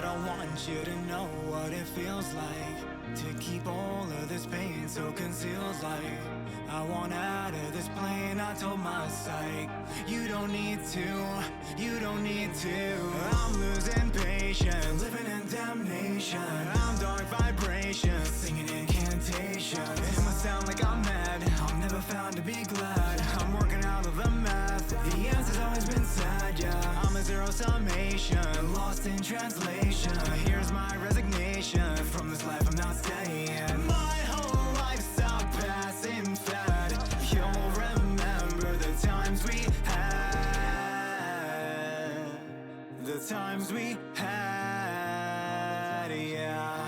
don't want you to know what it feels like to keep all of this pain so concealed. Like I want out of this plane, I told my psych, you don't need to, you don't need to. I'm losing patience, living in damnation. I'm dark vibrations, singing incantations. It must sound like I'm mad, I'm never found to be glad. I'm working out of the math, the answer's always been sad, yeah. I'm a zero summation, lost in translation. Here's my resignation, from this life I'm not staying. My whole life's a passing fad. You'll remember the times we had, the times we had, yeah.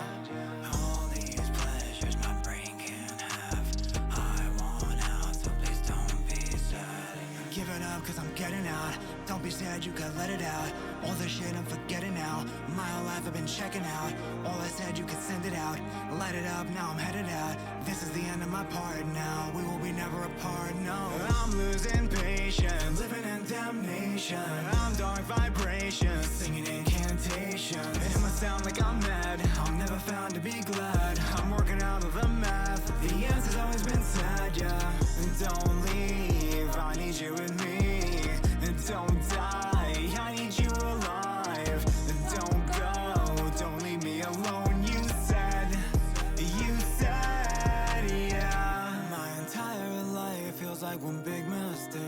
All these pleasures my brain can't have, I want out, so please don't be sad. Give it up cause I'm getting out, don't be sad, you could let it out. All the shit I'm forgetting now, my whole life I've been checking out. All I said you could send it out, light it up, now I'm headed out. This is the end of my part now, we will be never apart, no. I'm losing patience, living in damnation. I'm dark vibrations, singing incantations. It must sound like I'm mad, I'm never found to be glad. I'm working out of the math, the answer's always been sad, yeah. Don't leave, I need you with me. Don't die, I need you alive. Don't go, don't leave me alone. You said, yeah. My entire life feels like one big mistake,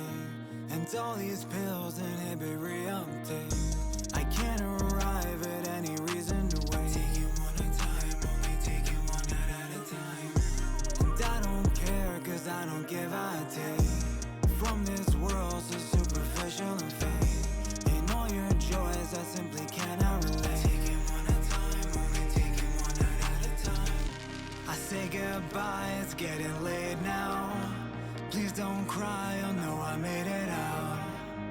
and all these pills inhibit re-uptake. I can't arrive at any reason to wait. Take it one at a time, only take it one night at a time. And I don't care, cause I don't give a take. From this world so superficial and fake, in all your joys I simply cannot relate. Take it one at a time, only take it one night at a time. I say goodbye, it's getting late now. Please don't cry, oh no, I made it out.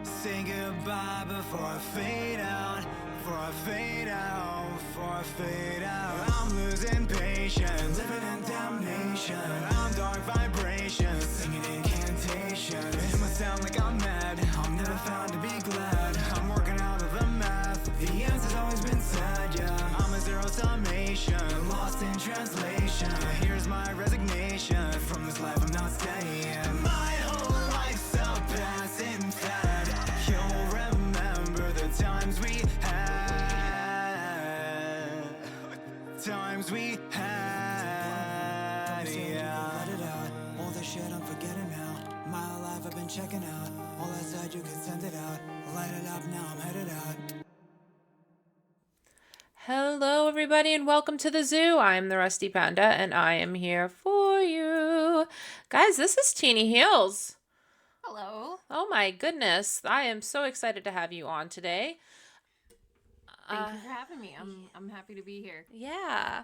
Say goodbye before I fade out, before I fade out, before I fade out. I'm losing patience, living in damnation. I'm dark vibrations, singing incantations. It must sound like I'm mad, I'm never found to be glad. I'm working out of the math, the answer's always been sad, yeah. I'm a zero summation, lost in translation. Here's my resignation, from this life I'm not staying. My whole life's a passing fad. You'll remember the times we had, times we had, yeah. Let it out, all the shit I'm forgetting now. My whole life I've been checking out. All I said you could send it out, light it up, now I'm headed out. Hello, everybody, and welcome to the zoo. I'm the Rusty Panda, and I am here for you. Guys, this is TEANYHEALS. Hello. Oh my goodness. I am so excited to have you on today. Thank you for having me. I'm happy to be here. Yeah.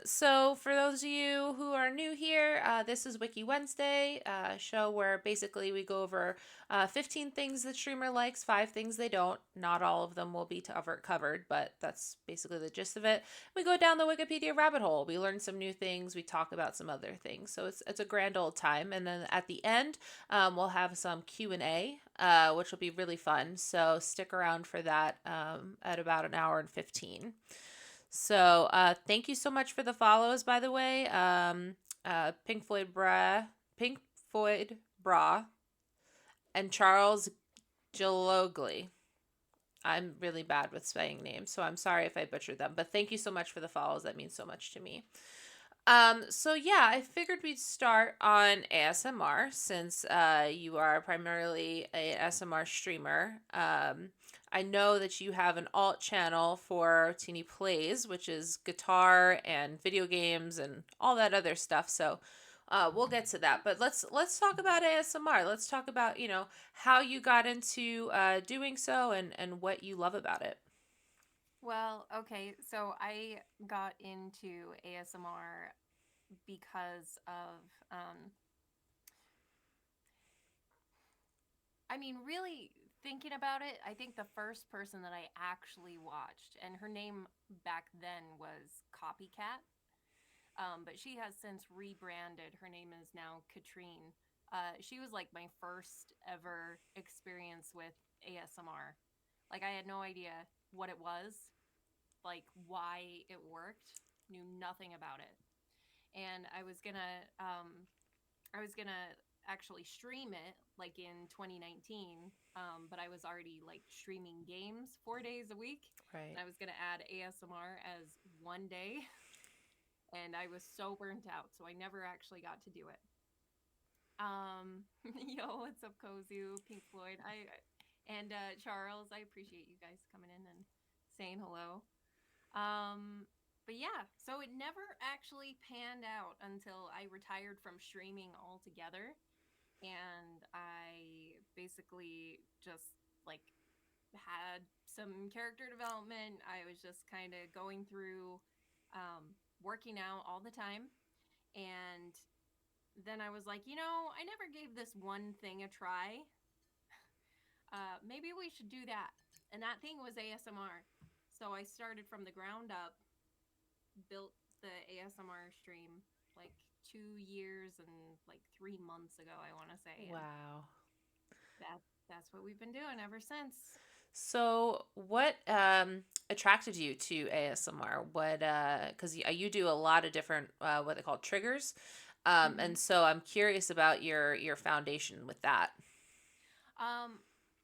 So for those of you who are new here, this is WIKI Wednesday, a show where basically we go over 15 things the streamer likes, 5 things they don't. Not all of them will be covered, but that's basically the gist of it. We go down the Wikipedia rabbit hole. We learn some new things. We talk about some other things. So it's a grand old time. And then at the end, we'll have some Q&A, which will be really fun. So stick around for that at about an hour and 15. So thank you so much for the follows, by the way. Pink Floyd Bra, and Charles Jalogly. I'm really bad with spelling names, so I'm sorry if I butchered them. But thank you so much for the follows. That means so much to me. So yeah, I figured we'd start on ASMR since you are primarily an ASMR streamer. I know that you have an alt channel for Teeny Plays, which is guitar and video games and all that other stuff. So we'll get to that. But let's talk about ASMR. Let's talk about, how you got into doing so and what you love about it. Well, okay, so I got into ASMR because of, really thinking about it, I think the first person that I actually watched, and her name back then was Copycat, but she has since rebranded. Her name is now Katrine. She was like my first ever experience with ASMR. Like, I had no idea what it was. like why it worked, knew nothing about it. And I was gonna actually stream it like in 2019, but I was already like streaming games 4 days a week, Right. and I was gonna add ASMR as one day, and I was so burnt out, so I never actually got to do it. Yo, what's up, Kozu, Pink Floyd? I and Charles, I appreciate you guys coming in and saying hello. But yeah, so it never actually panned out until I retired from streaming altogether, and I basically just like had some character development. I was just kind of going through working out all the time, and then I was like, I never gave this one thing a try. Maybe we should do that. And that thing was ASMR. So I started from the ground up, built the ASMR stream like 2 years and like 3 months ago, I want to say. And Wow. that's what we've been doing ever since. So, what attracted you to ASMR? What because you do a lot of different what they call triggers, Hmm. and so I'm curious about your foundation with that. Um,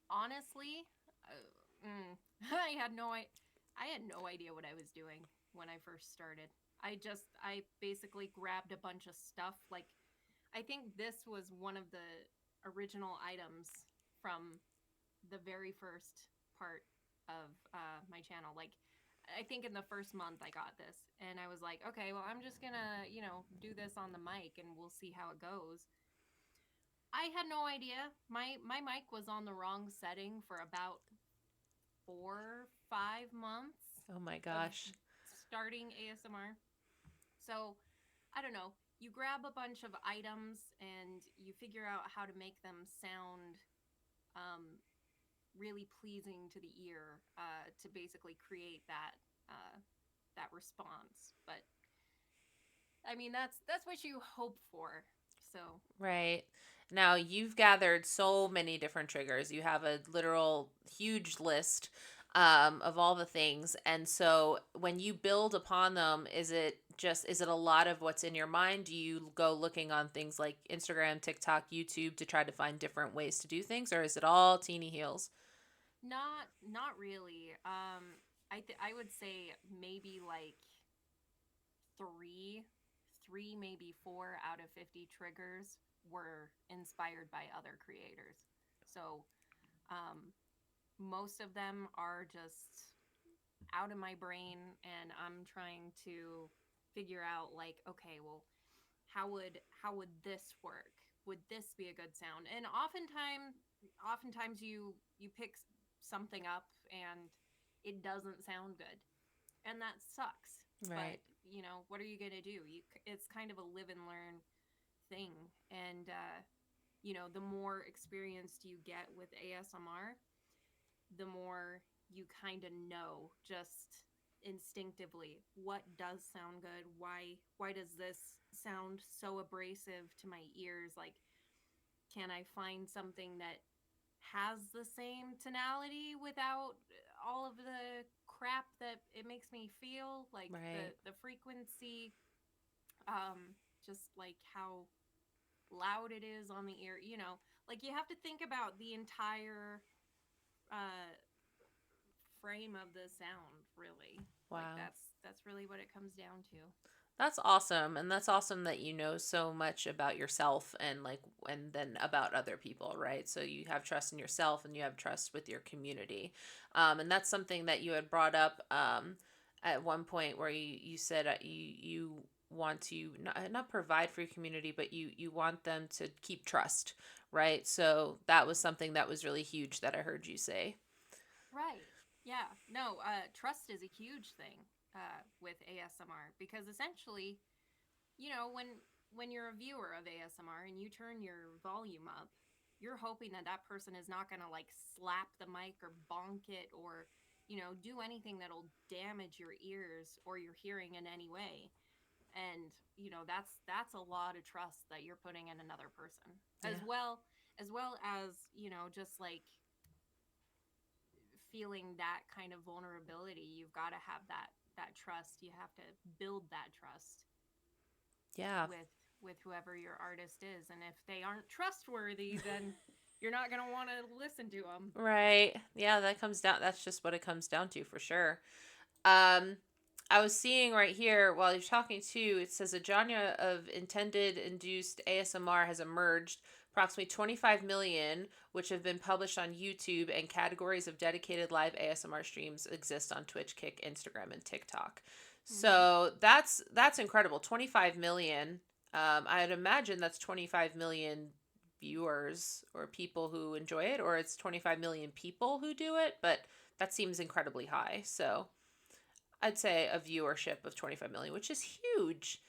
honestly, I had I had no idea what I was doing when I first started. I basically grabbed a bunch of stuff. Like, I think this was one of the original items from the very first part of my channel. Like, I think in the first month I got this, and I was like, okay, well, I'm just gonna, do this on the mic, and we'll see how it goes. I had no idea. My mic was on the wrong setting for about 4, 5 months Oh my of gosh. starting ASMR. So I don't know. You grab a bunch of items and you figure out how to make them sound um, really pleasing to the ear to basically create that response. But I mean, that's what you hope for. So Right. Now you've gathered so many different triggers. You have a literal huge list of all the things. And so when you build upon them, is it a lot of what's in your mind? Do you go looking on things like Instagram, TikTok, YouTube to try to find different ways to do things, or is it all teeny heels? not really. I would say maybe like three, three maybe four out of 50 triggers were inspired by other creators. So um, most of them are just out of my brain, and I'm trying to figure out like, okay, well, how would this work? Would this be a good sound? And oftentimes you pick something up and it doesn't sound good, and that sucks. But Right. what are you gonna do? It's kind of a live and learn thing, and the more experienced you get with ASMR, the more you kind of know just instinctively what does sound good, why does this sound so abrasive to my ears, like can I find something that has the same tonality without all of the crap that it makes me feel, like Right. the frequency, just like how loud it is on the ear, like you have to think about the entire uh frame of the sound, really. Like Wow. that's really what it comes down to. That's awesome. And that's awesome that you know so much about yourself and then about other people, right? So you have trust in yourself and you have trust with your community. And that's something that you had brought up at one point where you said you want to not provide for your community, but you want them to keep trust, right? So that was something that was really huge that I heard you say. Right. Yeah. No, trust is a huge thing with ASMR, because essentially, when you're a viewer of ASMR and you turn your volume up, you're hoping that that person is not going to like slap the mic or bonk it, or do anything that'll damage your ears or your hearing in any way. And that's a lot of trust that you're putting in another person, Yeah. as well as just like feeling that kind of vulnerability, you've got to have that trust. You have to build that trust Yeah. with whoever your artist is, and if they aren't trustworthy, then you're not going to want to listen to them. Right. Yeah, that's just what it comes down to for sure. Um, I was seeing right here while you're talking too, it says a genre of intended induced ASMR has emerged, approximately 25 million, which have been published on YouTube, and categories of dedicated live ASMR streams exist on Twitch, Kick, Instagram, and TikTok. So that's incredible. 25 million. I'd imagine that's 25 million viewers or people who enjoy it, or it's 25 million people who do it, but that seems incredibly high. So I'd say a viewership of 25 million, which is huge.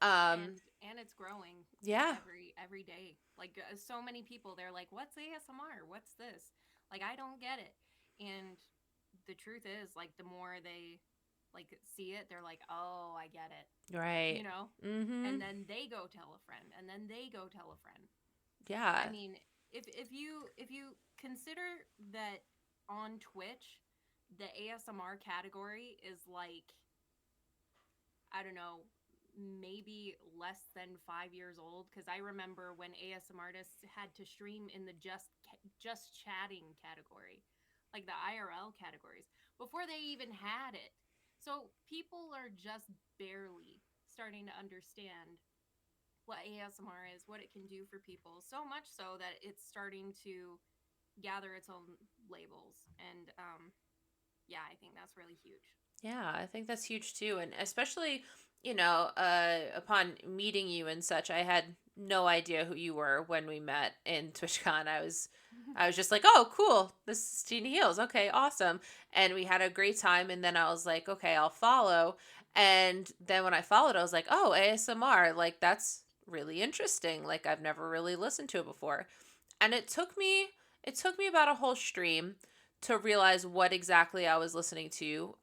And it's growing. Yeah. Every day. Like so many people, they're like, "What's ASMR? What's this?" Like I don't get it. And the truth is, like the more they like see it, they're like, "Oh, I get it." Right. You know? Mm-hmm. And then they go tell a friend, and then they go tell a friend. Yeah. I mean, if you consider that on Twitch, the ASMR category is like, I don't know, maybe less than 5 years old. Because I remember when ASM artists had to stream in the just chatting category, like the IRL categories, before they even had it. So people are just barely starting to understand what ASMR is, what it can do for people. So much so that it's starting to gather its own labels, and yeah, I think that's really huge. Yeah, I think that's huge too. And especially, upon meeting you and such, I had no idea who you were when we met in TwitchCon. I was just like, oh, cool. This is Tina Heals. Okay, awesome. And we had a great time. And then I was like, okay, I'll follow. And then when I followed, I was like, oh, ASMR. Like, that's really interesting. Like, I've never really listened to it before. And it took me about a whole stream to realize what exactly I was listening to.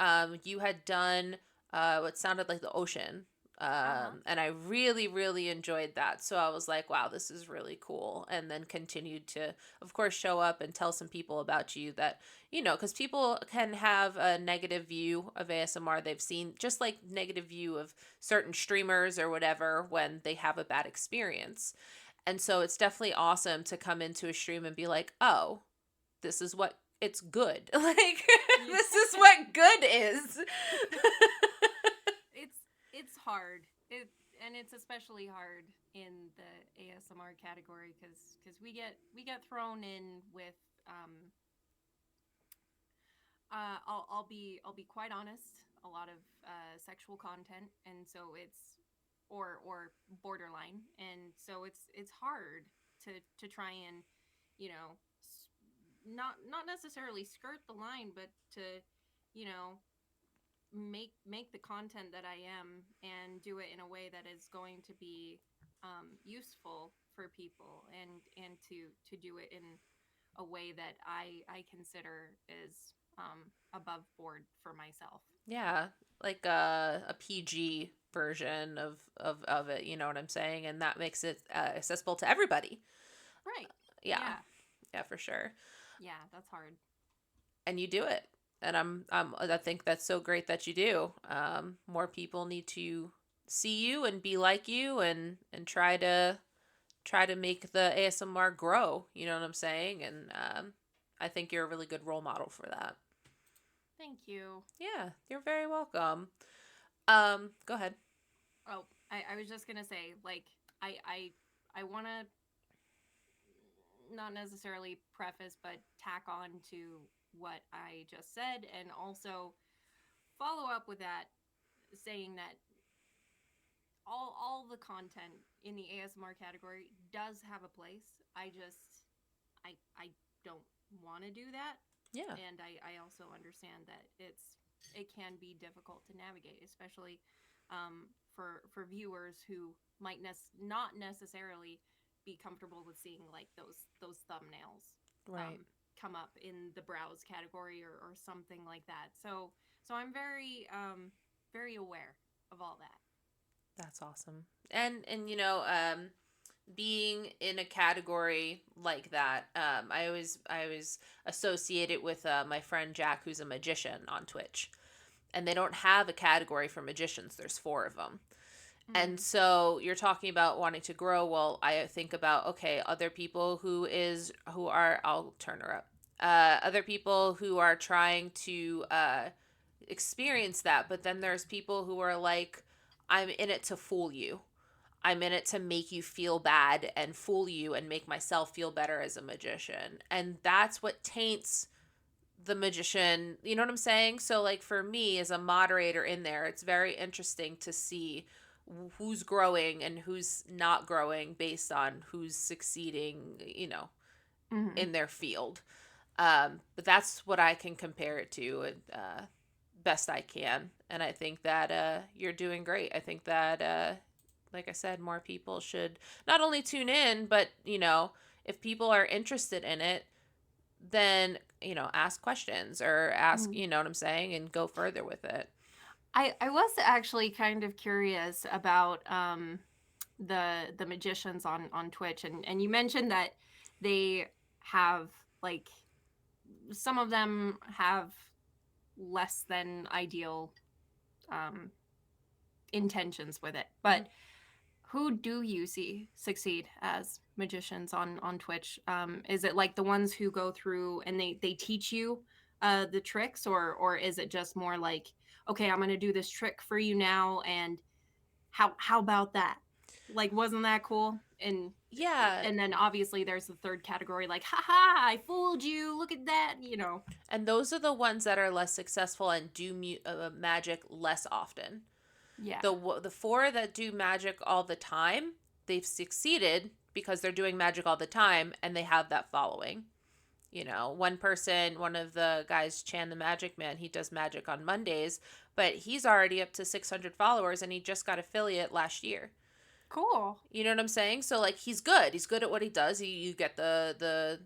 You had done what sounded like the ocean. Uh-huh. And I really, really enjoyed that. So I was like, wow, this is really cool. And then continued to, of course, show up and tell some people about you that, because people can have a negative view of ASMR. They've seen just like negative view of certain streamers or whatever when they have a bad experience. And so it's definitely awesome to come into a stream and be like, oh, this is what it's good. Like, this is what good is. It's hard. And it's especially hard in the ASMR category because we get thrown in with I'll be quite honest, a lot of sexual content, and so it's or borderline, and so it's hard to try and, you know, not necessarily skirt the line, but to, you know, make the content that I am and do it in a way that is going to be useful for people, and to do it in a way that I consider is above board for myself. Yeah, like a PG version of it, you know what I'm saying? And that makes it accessible to everybody. Right. Yeah. Yeah. Yeah, for sure. Yeah, that's hard. And you do it. And I think that's so great that you do. More people need to see you and be like you, and try to make the ASMR grow. You know what I'm saying? And I think you're a really good role model for that. Thank you. Yeah, you're very welcome. Go ahead. Oh, I was just gonna say, like, I want to not necessarily preface, but tack on to what I just said, and also follow up with that, saying that all the content in the ASMR category does have a place. I don't want to do that, Yeah. and I also understand that it can be difficult to navigate, especially for viewers who might not necessarily be comfortable with seeing like those thumbnails Right. come up in the browse category, or something like that. So I'm very very aware of all that. That's awesome. And being in a category like that. I always associate it with my friend Jack, who's a magician on Twitch, and they don't have a category for magicians. There's 4 of them. And so you're talking about wanting to grow. Well, I think about, okay, other people who are, I'll turn her up. Other people who are trying to experience that, but then there's people who are like, I'm in it to fool you. I'm in it to make you feel bad and fool you and make myself feel better as a magician. And that's what taints the magician. You know what I'm saying? So, like, for me as a moderator in there, it's very interesting to see who's growing and who's not growing based on who's succeeding, in their field. But that's what I can compare it to, best I can. And I think that you're doing great. I think that, like I said, more people should not only tune in, but, if people are interested in it, then, ask questions or ask, you know what I'm saying, and go further with it. I was actually kind of curious about the magicians on Twitch, and you mentioned that they have, like, some of them have less than ideal intentions with it, but who do you see succeed as magicians on Twitch? Is it like the ones who go through and they teach you the tricks, or is it just more like, okay, I'm going to do this trick for you now, and how about that? Like, wasn't that cool? Yeah. And then obviously there's the third category, like, haha, I fooled you. Look at that, And those are the ones that are less successful and do magic less often. Yeah. The 4 that do magic all the time, they've succeeded because they're doing magic all the time and they have that following. One of the guys, Chan the Magic Man, he does magic on Mondays, but he's already up to 600 followers and he just got affiliate last year. Cool. You know what I'm saying? So, like, he's good. He's good at what he does. You get the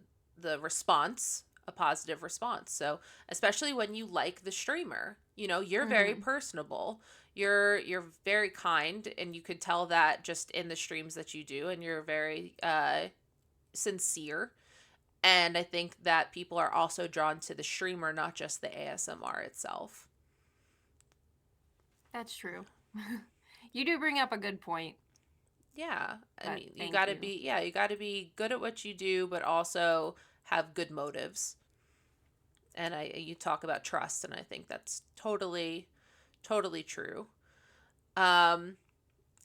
response, a positive response. So, especially when you like the streamer, you're very personable. You're very kind, and you could tell that just in the streams that you do, and you're very sincere. And I think that people are also drawn to the streamer, not just the ASMR itself. That's true. You do bring up a good point. Yeah. I mean, you got to be good at what you do, but also have good motives. And you talk about trust, and I think that's totally true.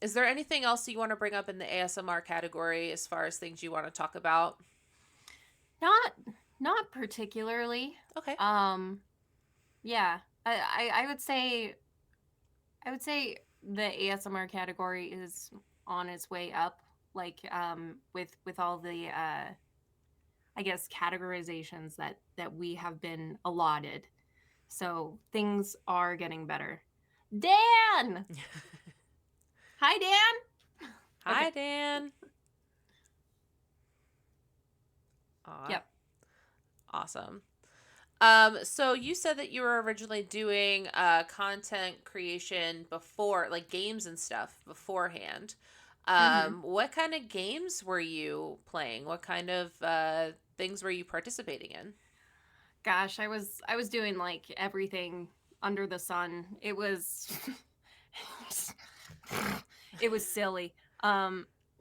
Is there anything else you want to bring up in the ASMR category as far as things you want to talk about? Not particularly. Okay. Yeah. I would say the ASMR category is on its way up, like, with all the I guess categorizations that we have been allotted. So things are getting better. Dan! Hi, Dan! Hi, Okay. Dan. Aw. Yep. Awesome. So you said that you were originally doing content creation before, like games and stuff beforehand. What kind of games were you playing? What kind of things were you participating in? Gosh, I was doing like everything under the sun. It was it was silly.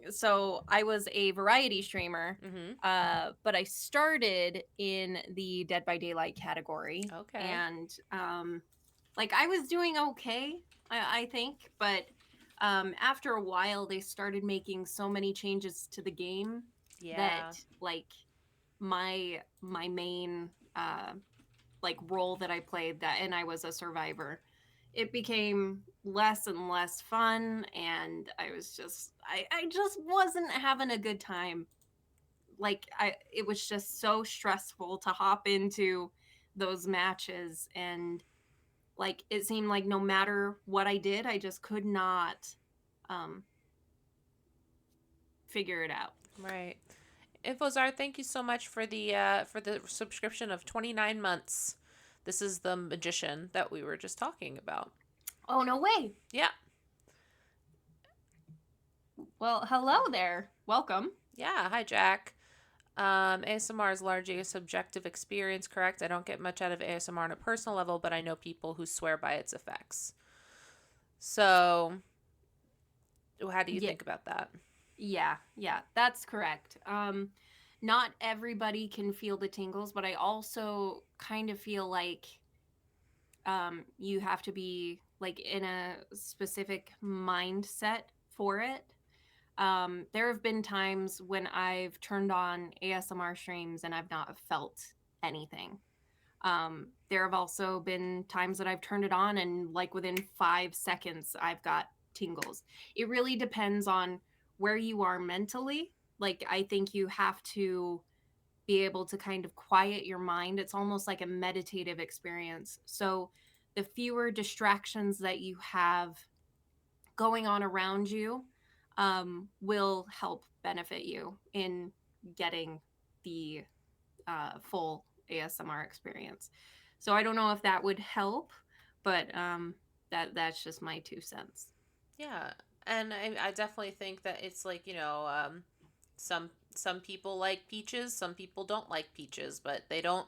So I was a variety streamer, but I started in the Dead by Daylight category. Okay. And like, I was doing okay, I think, but after a while they started making so many changes to the game that, like, my main like role that I played, that, and I was a survivor, it became less and less fun, and I was just I just wasn't having a good time. Like, it was just so stressful to hop into those matches, and like, it seemed like no matter what I did, I just could not figure it out. Right. Infozar, thank you so much for the subscription of 29 months. This is the magician that we were just talking about. Oh, no way. Yeah. Well, hello there. Welcome. Yeah, hi Jack. ASMR is largely a subjective experience, correct? I don't get much out of ASMR on a personal level, but I know people who swear by its effects. So, how do you Yeah, think about that? yeah, that's correct. Not everybody can feel the tingles, but I also kind of feel like you have to be like in a specific mindset for it. There have been times when I've turned on ASMR streams and I've not felt anything. There have also been times that I've turned it on and like within 5 seconds I've got tingles. It really depends on where you are mentally. Like I think you have to be able to kind of quiet your mind. It's almost like a meditative experience. So the fewer distractions that you have going on around you will help benefit you in getting the full ASMR experience. So I don't know if that would help, but that's just my 2 cents. Yeah, and I definitely think that it's like some people like peaches, some people don't like peaches, but they don't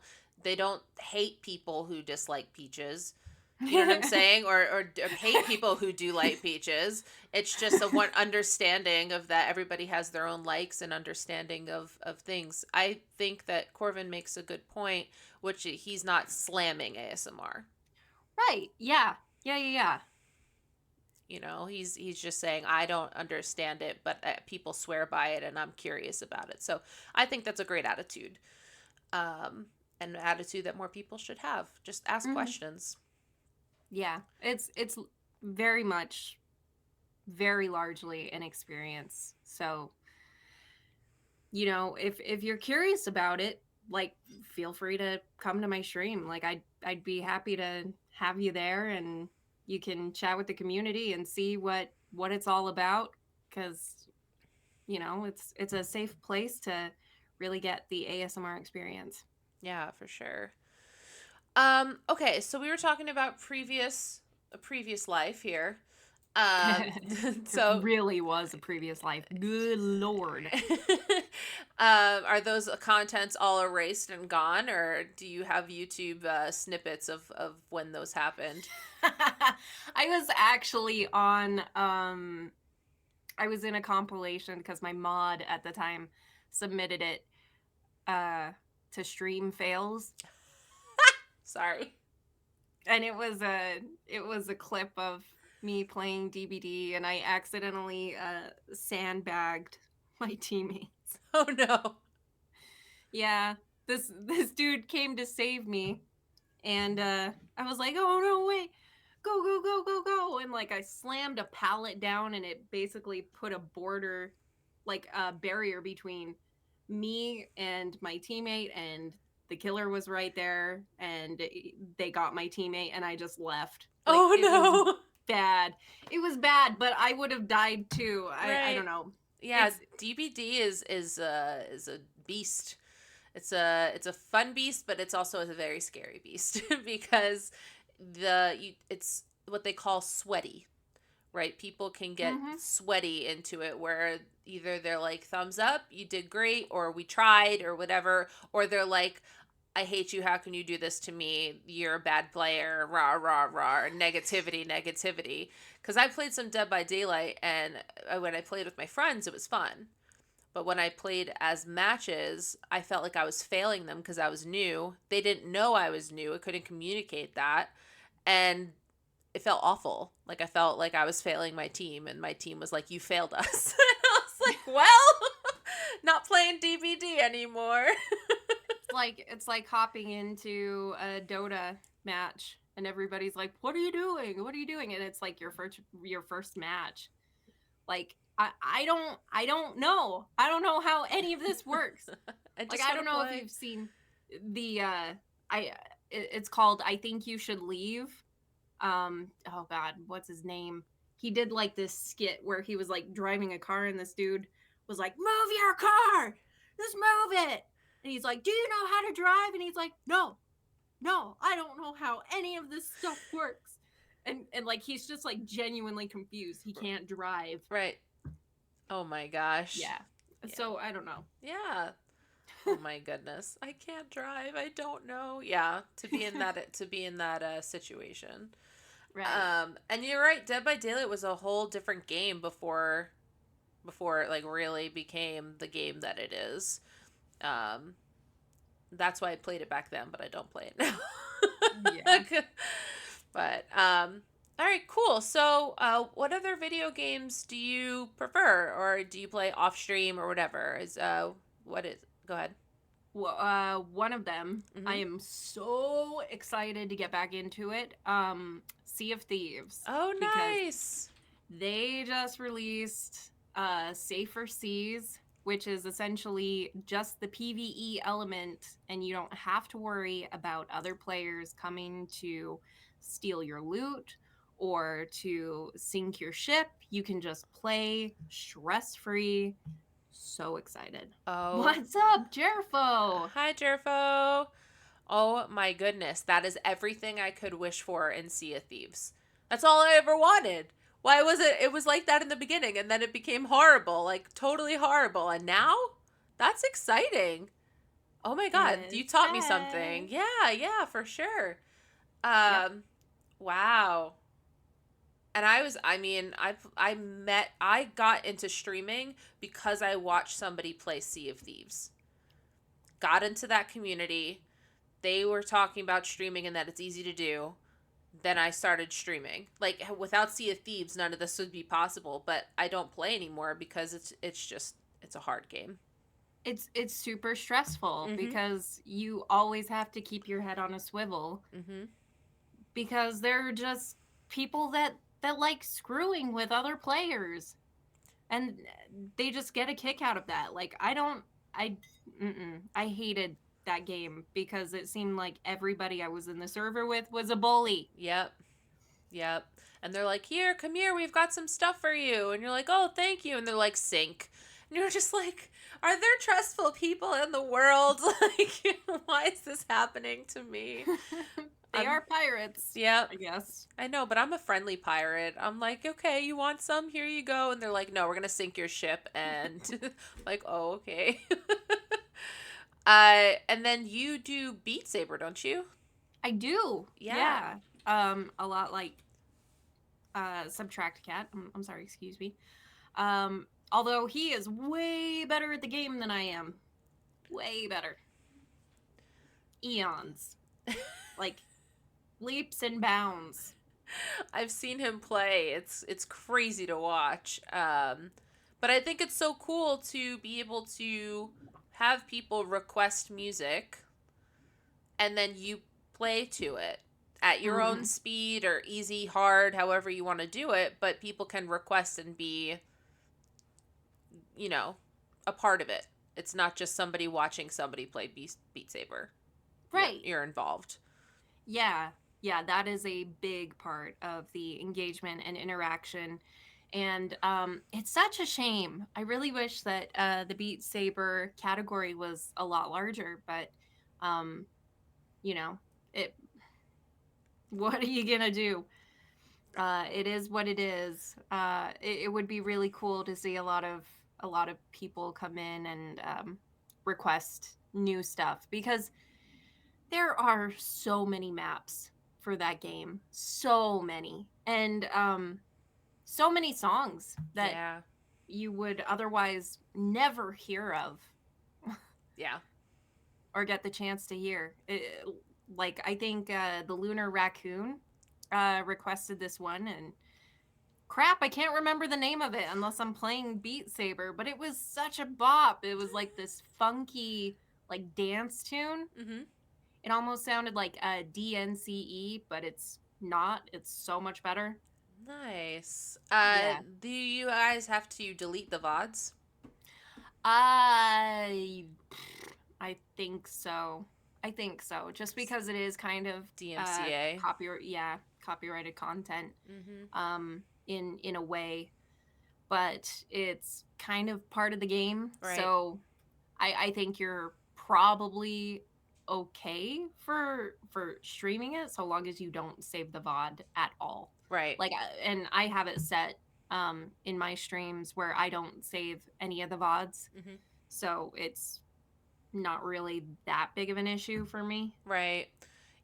hate people who dislike peaches. You know what I'm saying? Or hate people who do like peaches. It's just a one understanding of that everybody has their own likes and understanding of things. I think that Corvin makes a good point, which he's not slamming ASMR. Right. Yeah. Yeah. He's just saying I don't understand it, but people swear by it, and I'm curious about it. So I think that's a great attitude, and an attitude that more people should have. Just ask Hmm. questions. Yeah. It's very much very largely an experience. So, if you're curious about it, like feel free to come to my stream. Like I'd be happy to have you there and you can chat with the community and see what it's all about cuz it's a safe place to really get the ASMR experience. Yeah, for sure. Okay, so we were talking about a previous life here. Um, It so really was a previous life. Good lord. are those contents all erased and gone, or do you have YouTube snippets of when those happened? I was actually on I was in a compilation because my mod at the time submitted it uh to stream fails, Sorry. and it was a clip of me playing DBD and I accidentally sandbagged my teammates. Oh no. Yeah, this dude came to save me and I was like, "Oh no, wait. Go go go go go." And like I slammed a pallet down and it basically put a border like a barrier between me and my teammate and the killer was right there and they got my teammate and I just left. Like Oh it was no. bad. It was bad, but I would have died too. I Right. don't know. Yeah, It's DBD is a beast. It's a fun beast, but it's also a very scary beast because it's what they call sweaty, right? People can get mhm. sweaty into it where either they're like thumbs up, you did great, or we tried, or whatever, or they're like, I hate you, how can you do this to me, you're a bad player, rah rah rah, negativity, negativity. Because I played some Dead by Daylight, and when I played with my friends it was fun, but when I played as matches, I felt like I was failing them because I was new. They didn't know I was new. I couldn't communicate that. And it felt awful. Like I felt like I was failing my team, and my team was like, "You failed us." And I was like, "Well, not playing DBD anymore." It's like hopping into a Dota match and everybody's like, "What are you doing? What are you doing?" And it's like your first match. Like I don't know. I don't know how any of this works. I Like just I want don't to know if play. you've seen the I it's called I Think You Should Leave. Oh god, what's his name? He did like this skit where he was like driving a car and this dude was like, "Move your car. Just move it." And he's like, "Do you know how to drive?" And he's like, "No. No, I don't know how any of this stuff works." And like he's just like genuinely confused. He can't drive. Right. Oh my gosh. Yeah. Yeah. So I don't know. Yeah. Oh my goodness. I can't drive. I don't know. Yeah, to be in that situation. Right. And you're right, Dead by Daylight was a whole different game before it like really became the game that it is. Um that's why I played it back then, but I don't play it now. Yeah. But all right, cool. So, what other video games do you prefer, or do you play off stream or whatever? What is? Go ahead. Well, one of them, I Mm-hmm. am so excited to get back into it. Sea of Thieves, Oh, because nice. they just released Safer Seas, which is essentially just the PvE element, and you don't have to worry about other players coming to steal your loot or to sink your ship. You can just play stress free. So excited. Oh, What's up, Jerfo? hi, Jerfo. Oh my goodness, that is everything I could wish for in Sea of Thieves. That's all I ever wanted. Why was it? It was like that in the beginning, and then it became horrible, like totally horrible, and now that's exciting. Oh my god, you It's taught me back. something. Yeah, yeah, for sure. Yep. Wow. And I mean, I got into streaming because I watched somebody play Sea of Thieves. Got into that community. They were talking about streaming and that it's easy to do. Then I started streaming. Like without Sea of Thieves, none of this would be possible, but I don't play anymore because it's a hard game. It's super stressful Mhm. because you always have to keep your head on a swivel Mhm. because they're just people that like screwing with other players, and they just get a kick out of that. Like I don't I I hated that game because it seemed like everybody I was in the server with was a bully. Yep. Yep. And they're like, "Here, come here. We've got some stuff for you." And you're like, "Oh, thank you." And they're like, "Sink." And you're just like, "Are there trustful people in the world? Like, why is this happening to me?" They I'm are pirates, Yep. I guess. I know, but I'm a friendly pirate. I'm like, "Okay, you want some? Here you go." And they're like, "No, we're going to sink your ship." And like, "Oh, okay." And then you do Beat Saber, don't you? I do. Yeah. Yeah. A lot like Subtract Cat. I'm sorry, excuse me. Although he is way better at the game than I am. Way better. Eons. Like leaps and bounds. I've seen him play. It's crazy to watch. But I think it's so cool to be able to have people request music and then you play to it at your own Mm-hmm. speed or easy, hard, however you want to do it, but people can request and be, you know, a part of it. It's not just somebody watching somebody play Beat Saber. Right. You're involved. Yeah. Yeah, that is a big part of the engagement and interaction. And it's such a shame. I really wish that the Beat Saber category was a lot larger, but um, you know, it. What are you gonna do? It is what it is. It would be really cool to see a lot of people come in and request new stuff because there are so many maps for that game, so many, and so many songs that Yeah. you would otherwise never hear of Yeah. or get the chance to hear. Like I think the Lunar Raccoon requested this one, and crap, I can't remember the name of it unless I'm playing Beat Saber, but it was such a bop. It was like this funky like dance tune. Mhm. It almost sounded like a DNCE, but it's not. It's so much better. Nice. Yeah. Do you guys have to delete the VODs? I I think so. I think so. Just because it is kind of DMCA. copyrighted content Mm-hmm. in a way, but it's kind of part of the game. Right. So I think you're probably okay for streaming it so long as you don't save the VOD at all. Right. Like and I have it set in my streams where I don't save any of the VODs. Mm-hmm. So it's not really that big of an issue for me. Right.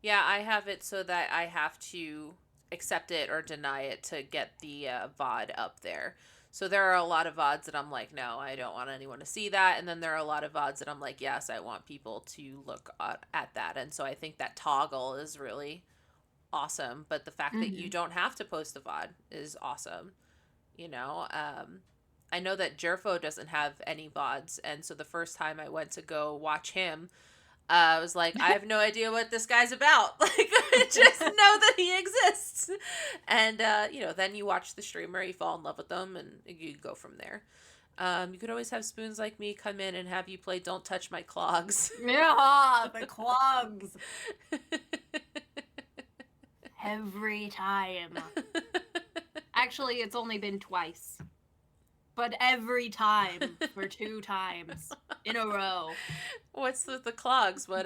Yeah, I have it so that I have to accept it or deny it to get the VOD up there. So there are a lot of VODs that I'm like, no, I don't want anyone to see that. And then there are a lot of VODs that I'm like, yes, I want people to look at that. And so I think that toggle is really awesome. But the fact that you don't have to post a VOD is awesome. You know, I know that Jerfo doesn't have any VODs. And so the first time I went to go watch him, I was like, I have no idea what this guy's about. Like, I just know that he exists. And, then you watch the streamer, you fall in love with them, and you go from there. You could always have spoons like me come in and have you play Don't Touch My Clogs. Yeah, the clogs. Every time. Actually, it's only been twice. But every time for 2 times in a row. What's with the clogs? What,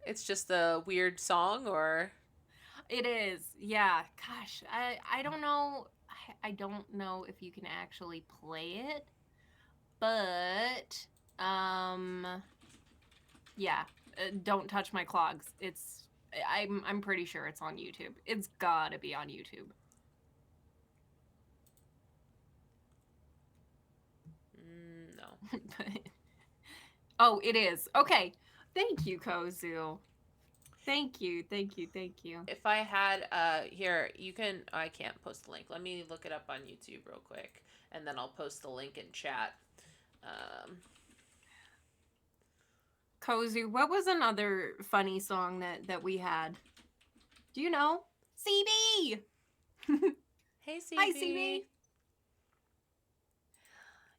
it's just a weird song, or? It is, yeah. Gosh, I don't know. I don't know if you can actually play it, but yeah. Don't touch my clogs. I'm pretty sure it's on YouTube. It's gotta be on YouTube. No. Oh, it is. Okay. Thank you, Kozu. Thank you. If I had, here, I can't post the link. Let me look it up on YouTube real quick, and then I'll post the link in chat. Kozu, what was another funny song that we had? Do you know? CB! Hey, CB. Hi, CB.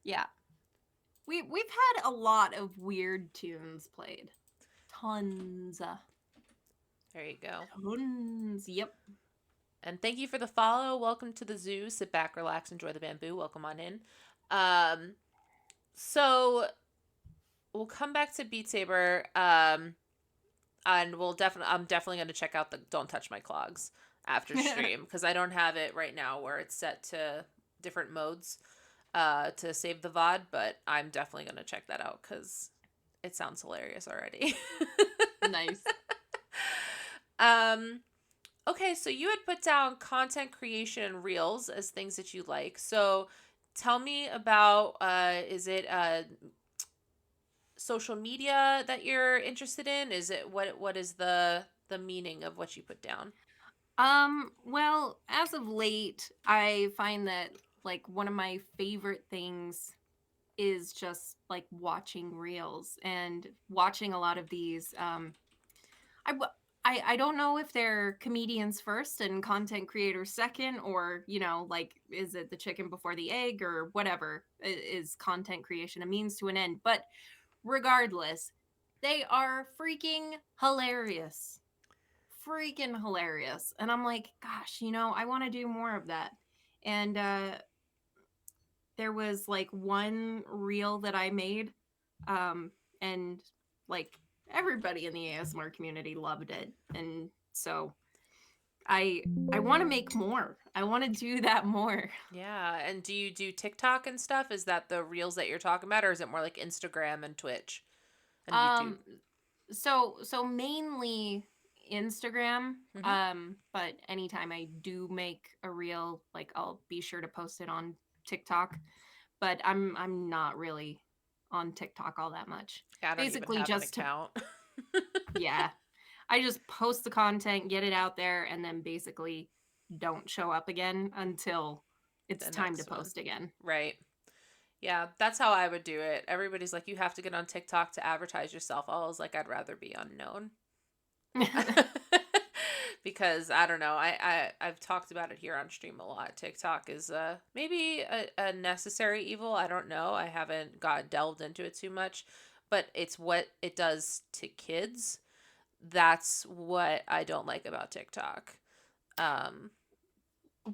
Yeah. We've had a lot of weird tunes played. Tons. There you go. Tons. Yep. And thank you for the follow. Welcome to the zoo. Sit back, relax, enjoy the bamboo. Welcome on in. So we'll come back to Beat Saber. And I'm definitely going to check out the Don't Touch My Clogs after stream, because I don't have it right now where it's set to different modes to save the VOD, but I'm definitely going to check that out because it sounds hilarious already. Nice. Okay, so you had put down content creation and reels as things that you like. So tell me about, is it social media that you're interested in? Is it, what is the meaning of what you put down? Well, as of late, I find that like one of my favorite things is just like watching reels and watching a lot of these. I don't know if they're comedians first and content creators second, or, like, is it the chicken before the egg or whatever? Is content creation a means to an end? But regardless, they are freaking hilarious. Freaking hilarious. And I'm like, gosh, I want to do more of that. And there was like one reel that I made, and like everybody in the ASMR community loved it. And so I want to make more. I want to do that more. Yeah, and do you do TikTok and stuff? Is that the reels that you're talking about, or is it more like Instagram and Twitch and YouTube? So mainly Instagram. But anytime I do make a reel, like I'll be sure to post it on TikTok. But I'm not really on TikTok all that much. Yeah, I don't Basically even have just an account. yeah. I just post the content, get it out there, and then basically don't show up again until it's The time to next one. post again. Right. Yeah, that's how I would do it. Everybody's like, you have to get on TikTok to advertise yourself. I was like, I'd rather be unknown. Because I don't know, I've talked about it here on stream a lot. TikTok is maybe a necessary evil. I don't know. I haven't delved into it too much, but it's what it does to kids. That's what I don't like about TikTok.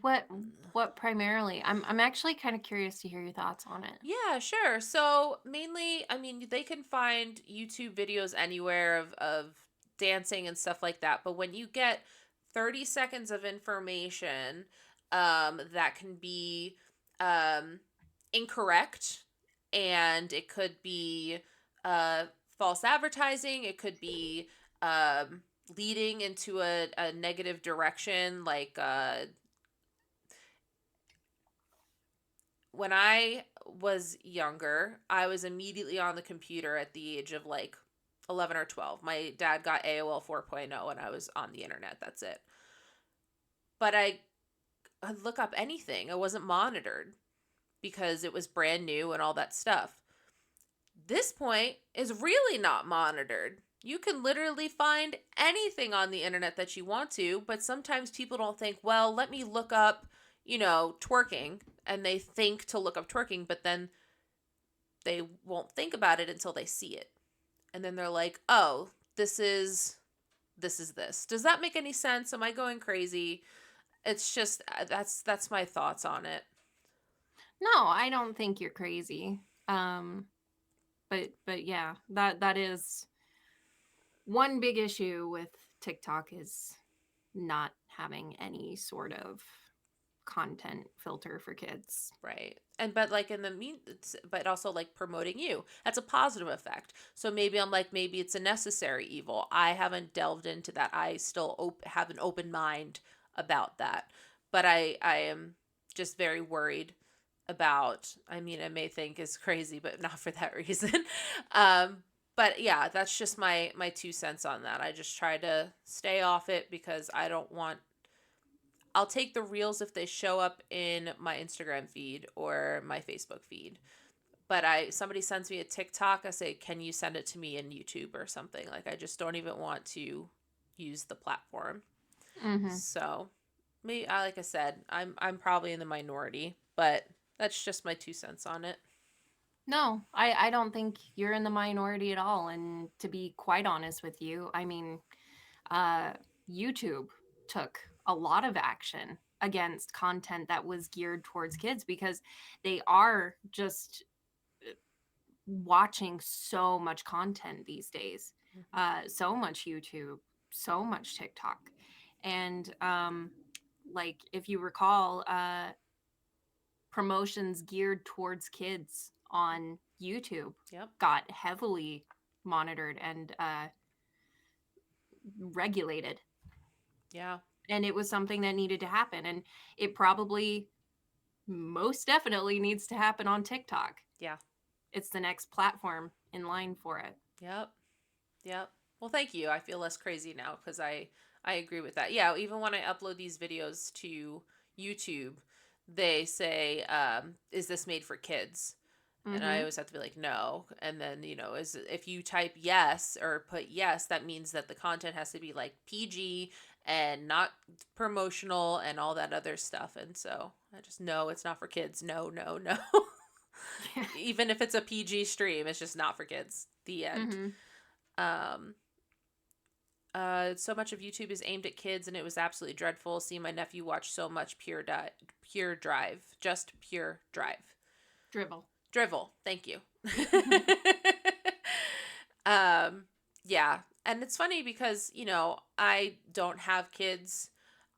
What primarily? I'm actually kind of curious to hear your thoughts on it. Yeah, sure. So mainly, I mean, they can find YouTube videos anywhere of dancing and stuff like that. But when you get 30 seconds of information that can be incorrect, and it could be false advertising. It could be leading into a negative direction. Like when I was younger, I was immediately on the computer at the age of like 11 or 12. My dad got AOL 4.0 and I was on the internet. That's it. But I'd look up anything. I wasn't monitored because it was brand new and all that stuff. This point is really not monitored. You can literally find anything on the internet that you want to, but sometimes people don't think, well, let me look up, twerking, and they think to look up twerking, but then they won't think about it until they see it. And then they're like, oh, this is this. Does that make any sense? Am I going crazy? It's just that's my thoughts on it. No, I don't think you're crazy. But yeah, that is one big issue with TikTok is not having any sort of content filter for kids. Right. And but like in the but also like promoting you. That's a positive effect. So maybe I'm like, maybe it's a necessary evil. I haven't delved into that. I still have an open mind about that. But I am just very worried about, I mean, I may think is crazy, but not for that reason. But yeah, that's just my 2 cents on that. I just try to stay off it because I don't want. I'll take the reels if they show up in my Instagram feed or my Facebook feed. But somebody sends me a TikTok, I say, can you send it to me in YouTube or something? Like, I just don't even want to use the platform. Mm-hmm. So, me, like I said, I'm probably in the minority, but that's just my 2 cents on it. No, I don't think you're in the minority at all. And to be quite honest with you, I mean, YouTube took a lot of action against content that was geared towards kids because they are just watching so much content these days, so much YouTube, so much TikTok. And like if you recall, promotions geared towards kids on YouTube Yep. got heavily monitored and regulated. Yeah. And it was something that needed to happen. And it probably most definitely needs to happen on TikTok. Yeah. It's the next platform in line for it. Yep. Yep. Well, thank you. I feel less crazy now because I agree with that. Yeah, even when I upload these videos to YouTube, they say, "Is this made for kids?" And I always have to be like, "No." And then if you type yes or put yes, that means that the content has to be like PG and not promotional and all that other stuff. And so I just no, it's not for kids. No, no, no. Even if it's a PG stream, it's just not for kids. The end. Um, so much of YouTube is aimed at kids, and it was absolutely dreadful. See my nephew watch so much pure drive, just pure drive, drivel. Thank you. Yeah, and it's funny because I don't have kids.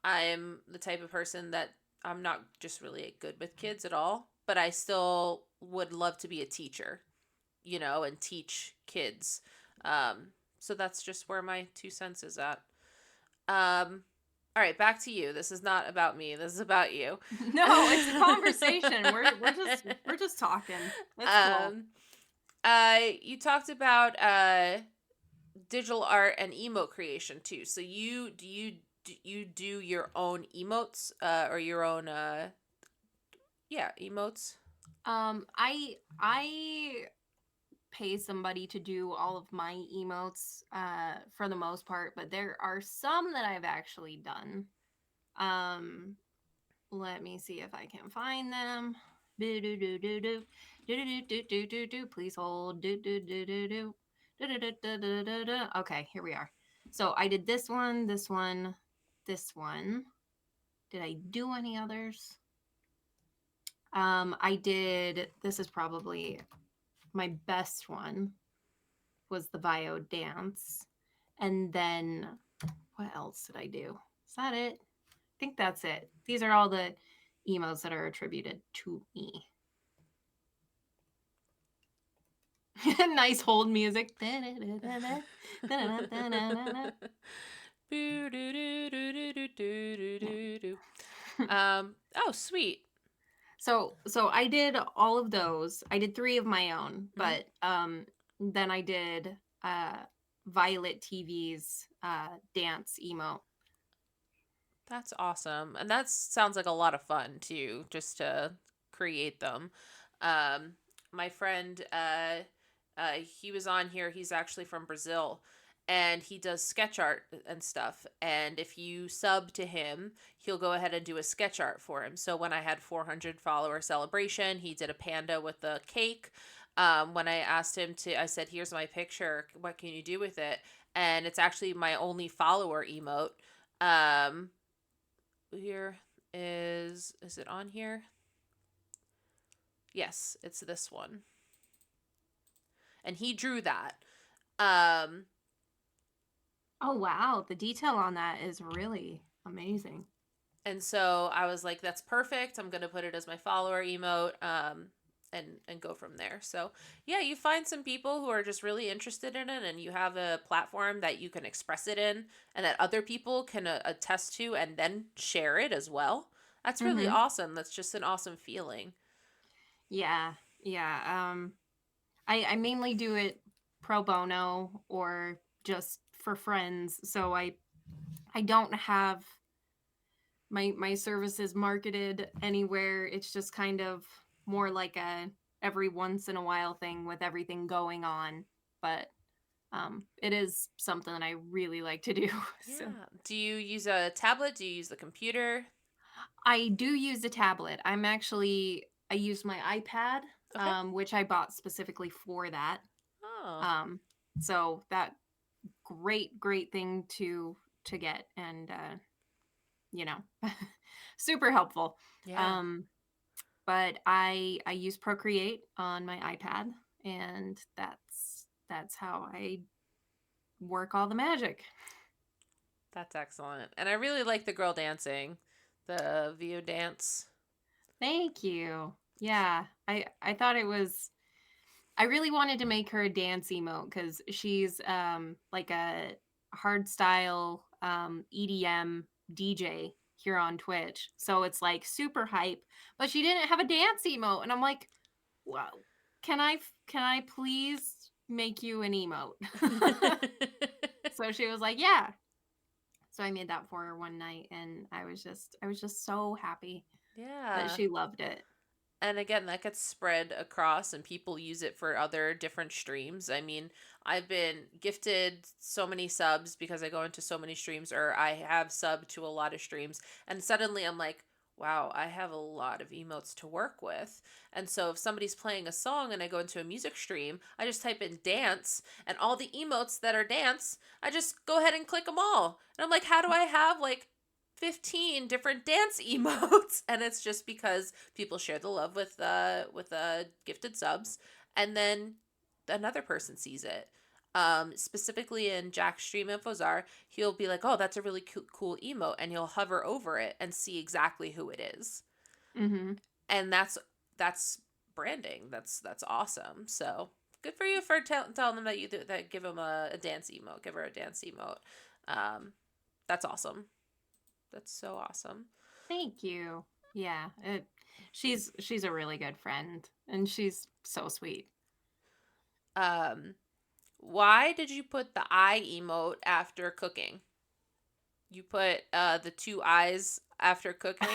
I'm the type of person that I'm not just really good with kids at all, but I still would love to be a teacher, and teach kids. So that's just where my 2 cents is at. All right, back to you. This is not about me. This is about you. No, it's a conversation. we're just talking. It's cool. You talked about digital art and emote creation too. So you do your own emotes or your own emotes? I pay somebody to do all of my emotes for the most part, but there are some that I've actually done. Let me see if I can find them. Do do do do do do do do do do do. Please hold. Do do do do do. Okay, here we are. So I did this one, this one, this one. Did I do any others? I did. This is probably my best one. Was the bio dance, and then what else did I do? Is that it? think that's it. These are all the emotes that are attributed to me. Nice hold music. Oh, sweet. So I did all of those. I did 3 of my own, Mhm. but then I did Violet TV's dance emote. That's awesome. And that sounds like a lot of fun too, just to create them. Um, my friend, he was on here. He's actually from Brazil and he does sketch art and stuff. And if you sub to him, he'll go ahead and do a sketch art for him. So when I had 400 follower celebration, he did a panda with a cake. When I asked him to, I said, here's my picture. What can you do with it? And it's actually my only follower emote. Um, here is it on here? Yes, it's this one. And he drew that. Um Oh wow, the detail on that is really amazing. and so I was like, that's perfect. I'm gonna put it as my follower emote. And go from there. So yeah, you find some people who are just really interested in it, and you have a platform that you can express it in, and that other people can attest to, and then share it as well. That's really Mhm. awesome. That's just an awesome feeling. Yeah. Yeah. I mainly do it pro bono or just for friends. So I don't have my services marketed anywhere. It's just kind of more like a every once in a while thing with everything going on. But it is something that I really like to do. So Yeah. Do you use a tablet? Do you use the computer? I do use a tablet. I use my iPad, Okay. which I bought specifically for that. Oh, Um, so that great thing to get, and you know, super helpful. yeah. Um, but I use Procreate on my iPad, and that's how I work all the magic. That's excellent. And I really like the girl dancing, the Vio dance. Thank you. Yeah, I thought it was. I really wanted to make her a dance emote because she's like a hardstyle EDM DJ here on Twitch. So it's like super hype, but she didn't have a dance emote, and I'm like, wow, can I please make you an emote? So she was like, yeah. So I made that for her one night, and I was just so happy that Yeah. she loved it. And again, that gets spread across and people use it for other different streams. I mean, I've been gifted so many subs because I go into so many streams, or I have subbed to a lot of streams, and suddenly I'm like, wow, I have a lot of emotes to work with. And so if somebody's playing a song and I go into a music stream, I just type in dance, and all the emotes that are dance, I just go ahead and click them all. And I'm like, how do I have like 15 different dance emotes? And it's just because people share the love with gifted subs, and then another person sees it. Specifically in Jack's stream infos are, he'll be like, oh, that's a really cool emote, and he'll hover over it and see exactly who it is. Mm-hmm. And that's branding. That's awesome. So good for you for telling them that that give them a dance emote, give her a dance emote. That's awesome. That's so awesome. Thank you. Yeah, she's a really good friend, and she's so sweet. Um, why did you put the eye emote after cooking? You put the two eyes after cooking.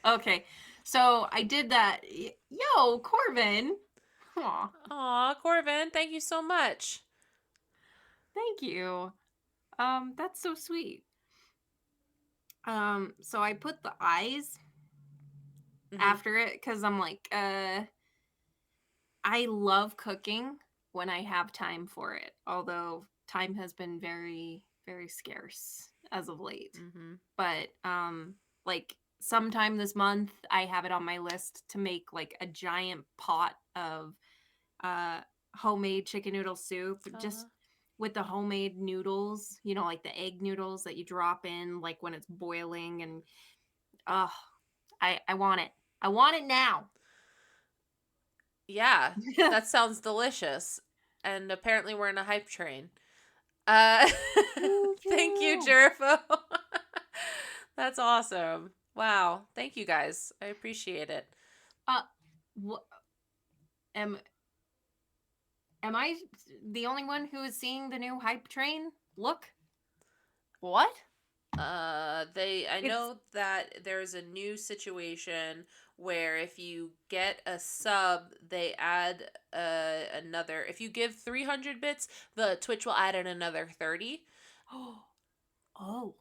Okay, so I did that. Yo, Corbin. Aw, Aw, Corvin, thank you so much. thank you. That's so sweet. So I put the eyes Mm-hmm. after it because I'm like, I love cooking when I have time for it. Although time has been very scarce as of late. Mm-hmm. But like sometime this month I have it on my list to make like a giant pot of uh homemade chicken noodle soup. Uh-huh. with the homemade noodles, you know, like the egg noodles that you drop in like when it's boiling, and oh, I want it. I want it now. Yeah, that sounds delicious. And apparently we're in a hype train. Uh, Choo thank you, choo. Jerfo. That's awesome. Wow. Thank you guys. I appreciate it. Uh, wh- am am I the only one who is seeing the new hype train? Look, what? I It's know that there's a new situation where if you get a sub, they add another. If you give 300 bits, the Twitch will add in another 30. oh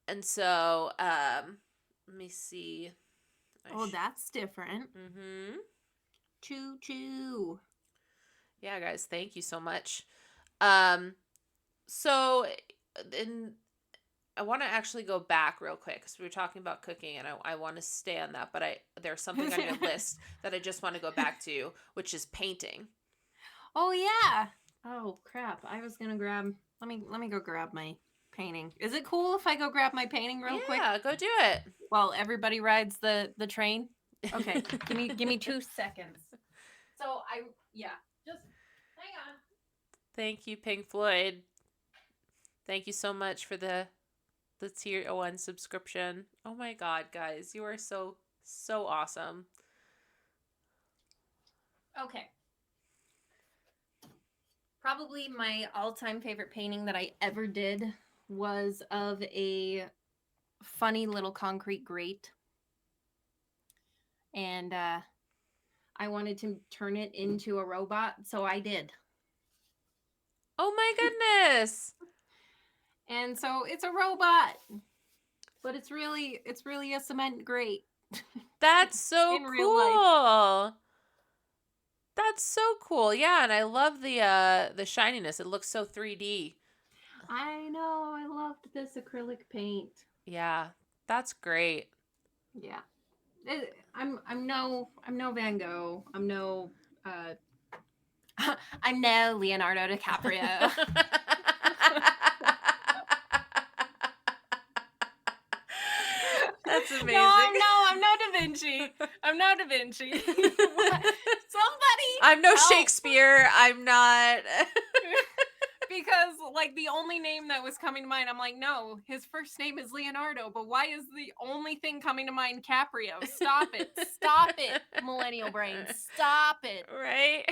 And so, let me see. that's different. Mm-hmm. Choo choo. Yeah, guys, thank you so much. Um, so, in I want to actually go back real quick because we were talking about cooking, and I want to stay on that. But there's something on your list that I just want to go back to, which is painting. Oh yeah. Oh crap! I was gonna grab. Let me go grab my painting. Is it cool if I go grab my painting real quick Yeah, go do it. while everybody rides the train? Okay, give me 2 seconds. So just hang on. Thank you, Pink Floyd. Thank you so much for the tier 1 subscription. Oh my god, guys, you are so awesome. Okay. Probably my all-time favorite painting that I ever did was of a funny little concrete grate. And I wanted to turn it into a robot, so I did. Oh my goodness. And so it's a robot, but it's really a cement grate. That's so In real life. cool. That's so cool. Yeah, and I love the shininess. It looks so 3D. I know. I loved this acrylic paint. Yeah, that's great. Yeah. I'm no Van Gogh. I'm no I'm no Leonardo DiCaprio. That's amazing. No, I'm no Da Vinci. I'm no Da Vinci. Somebody I'm no help. Shakespeare. I'm not. Because like the only name that was coming to mind, I'm like, no, his first name is Leonardo, but why is the only thing coming to mind Caprio? Stop it. Stop it, millennial brain. Stop it. Right?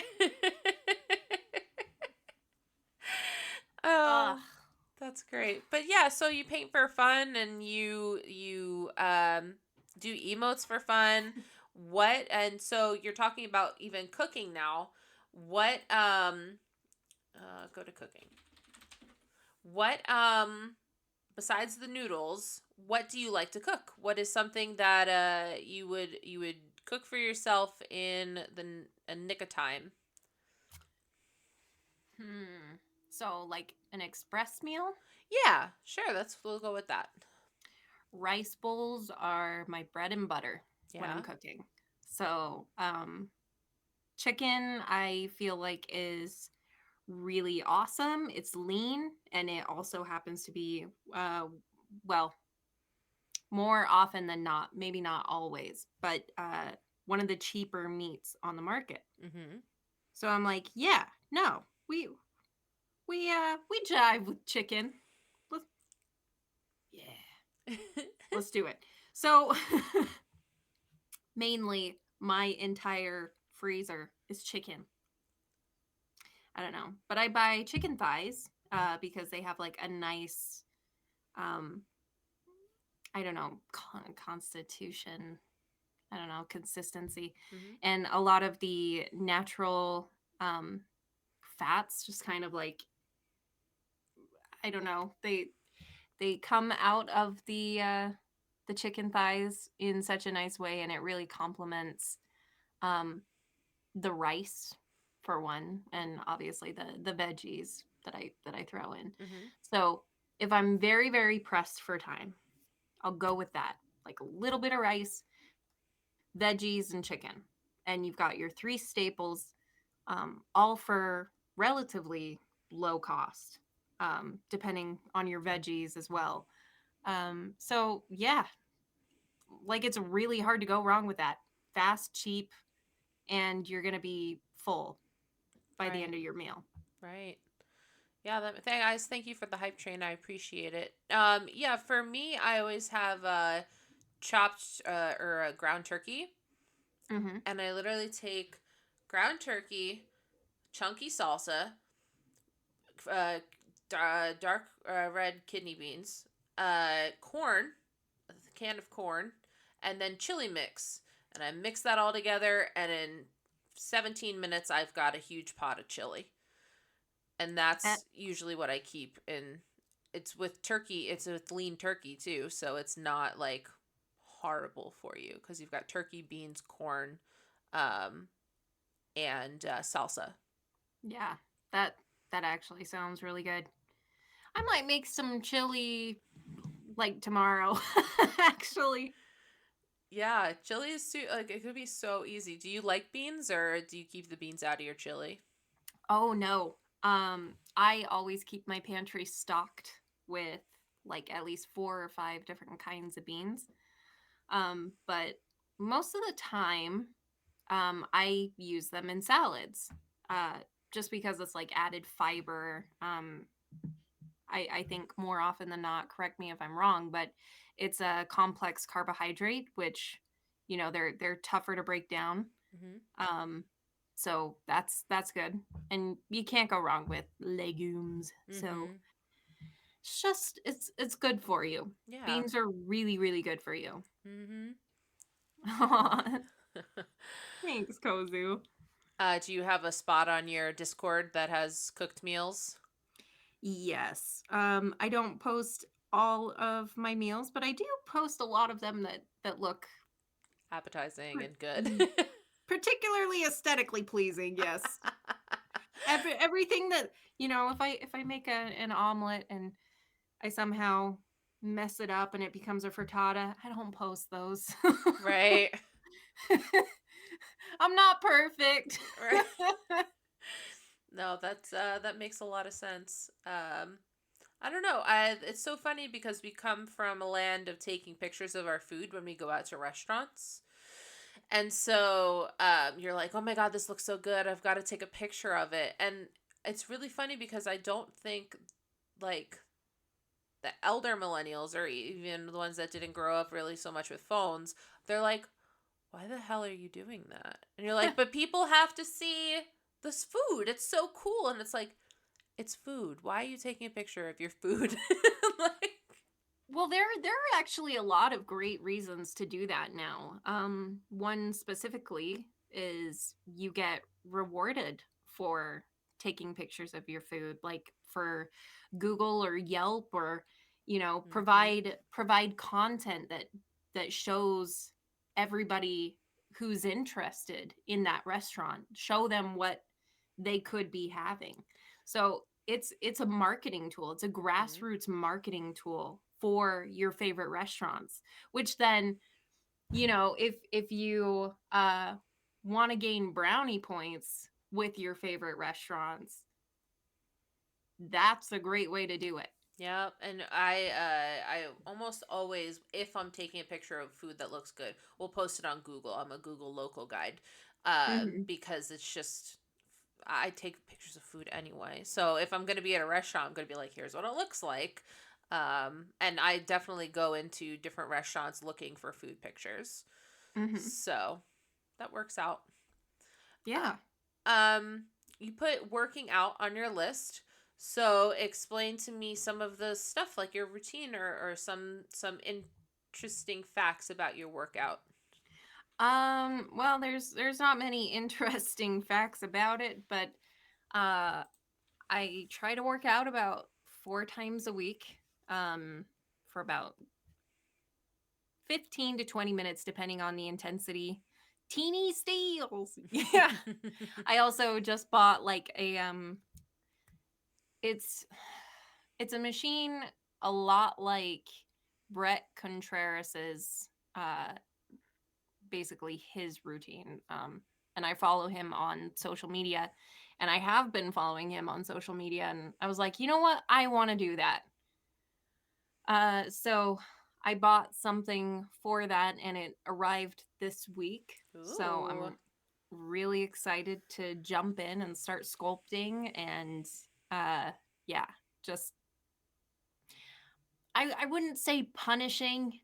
Ugh. That's great. But yeah, so you paint for fun and you do emotes for fun. What and so you're talking about even cooking now. What go to cooking. What besides the noodles, what do you like to cook? What is something that you would cook for yourself in a nick of time? So like an express meal? Yeah, sure. We'll go with that. Rice bowls are my bread and butter when I'm cooking. So, chicken I feel like is really awesome. It's lean, and it also happens to be well, more often than not, maybe not always, but one of the cheaper meats on the market. Mm-hmm. So I'm like, yeah, no, we jive with chicken. Let's do it. So mainly my entire freezer is chicken. I don't know, but I buy chicken thighs because they have like a nice, I don't know, constitution. I don't know, consistency, and a lot of the natural fats just kind of like, I don't know, they come out of the chicken thighs in such a nice way, and it really complements the rice for one, and obviously the veggies that I throw in. So if I'm very, very pressed for time, I'll go with that, like a little bit of rice, veggies, and chicken, and you've got your three staples, all for relatively low cost, depending on your veggies as well. So yeah, like it's really hard to go wrong with that. Fast, cheap, and you're gonna be full by the Right. end of your meal. Right. Yeah, guys, thank you for the hype train. I appreciate it. Yeah, for me, I always have chopped or ground turkey, Mm-hmm. and I literally take ground turkey, chunky salsa, dark red kidney beans, corn, a can of corn, and then chili mix. And I mix that all together, and in 17 minutes, I've got a huge pot of chili. And Uh, that's usually what I keep in. It's with turkey, it's with lean turkey too, so it's not like horrible for you because you've got turkey, beans, corn, um, and salsa. yeah, that that actually sounds really good. I might make some chili like tomorrow. Actually, Yeah, chili is like it could be so easy. Do you like beans or do you keep the beans out of your chili? oh no. I always keep my pantry stocked with like at least 4 or 5 different kinds of beans. But most of the time, I use them in salads. Uh, just because it's like added fiber. I think more often than not, correct me if I'm wrong, but it's a complex carbohydrate, which they're tougher to break down. Mm-hmm. Um, so that's good, and you can't go wrong with legumes. So Mm-hmm. it's good for you. Yeah. Beans are really really good for you. Mm-hmm. Thanks, Kozu. Do you have a spot on your Discord that has cooked meals? Yes. I don't post all of my meals, but I do post a lot of them that look Appetizing and good. pretty, particularly aesthetically pleasing. Yes. Everything that if I make an omelet and I somehow mess it up and it becomes a frittata, I don't post those. Right. I'm not perfect. Right. No, that makes a lot of sense. I don't know. It's so funny because we come from a land of taking pictures of our food when we go out to restaurants. And so you're like, oh my God, this looks so good. I've got to take a picture of it. And it's really funny because I don't think like the elder millennials or even the ones that didn't grow up really so much with phones, they're like, why the hell are you doing that? And you're like, but people have to see this food. It's so cool. And it's like, it's food. Why are you taking a picture of your food? Like, Well, there are actually a lot of great reasons to do that now. One specifically is you get rewarded for taking pictures of your food, like for Google or Yelp, or mm-hmm, provide content that shows everybody who's interested in that restaurant, show them what they could be having. So it's a marketing tool. It's a mm-hmm, grassroots marketing tool for your favorite restaurants, which then if you want to gain brownie points with your favorite restaurants, that's a great way to do it. yeah. And I almost always, if I'm taking a picture of food that looks good, we'll post it on Google. I'm a Google local guide, Hmm. because it's just I take pictures of food anyway. So if I'm gonna be at a restaurant, I'm gonna be like, here's what it looks like. And I definitely go into different restaurants looking for food pictures. Hmm. So that works out. Yeah. You put working out on your list. So explain to me some of the stuff like your routine or some interesting facts about your workout. Well, there's not many interesting facts about it, but uh I try to work out about 4 times a week, for about 15 to 20 minutes, depending on the intensity. Teeny steals. Yeah. I also just bought like it's it's a machine a lot like Brett Contreras's, uh, basically his routine. And I follow him on social media, And I have been following him on social media, and I was like, you know what? I want to do that. So I bought something for that, and it arrived this week. So Ooh. I'm really excited to jump in and start sculpting, and yeah, just I wouldn't say punishing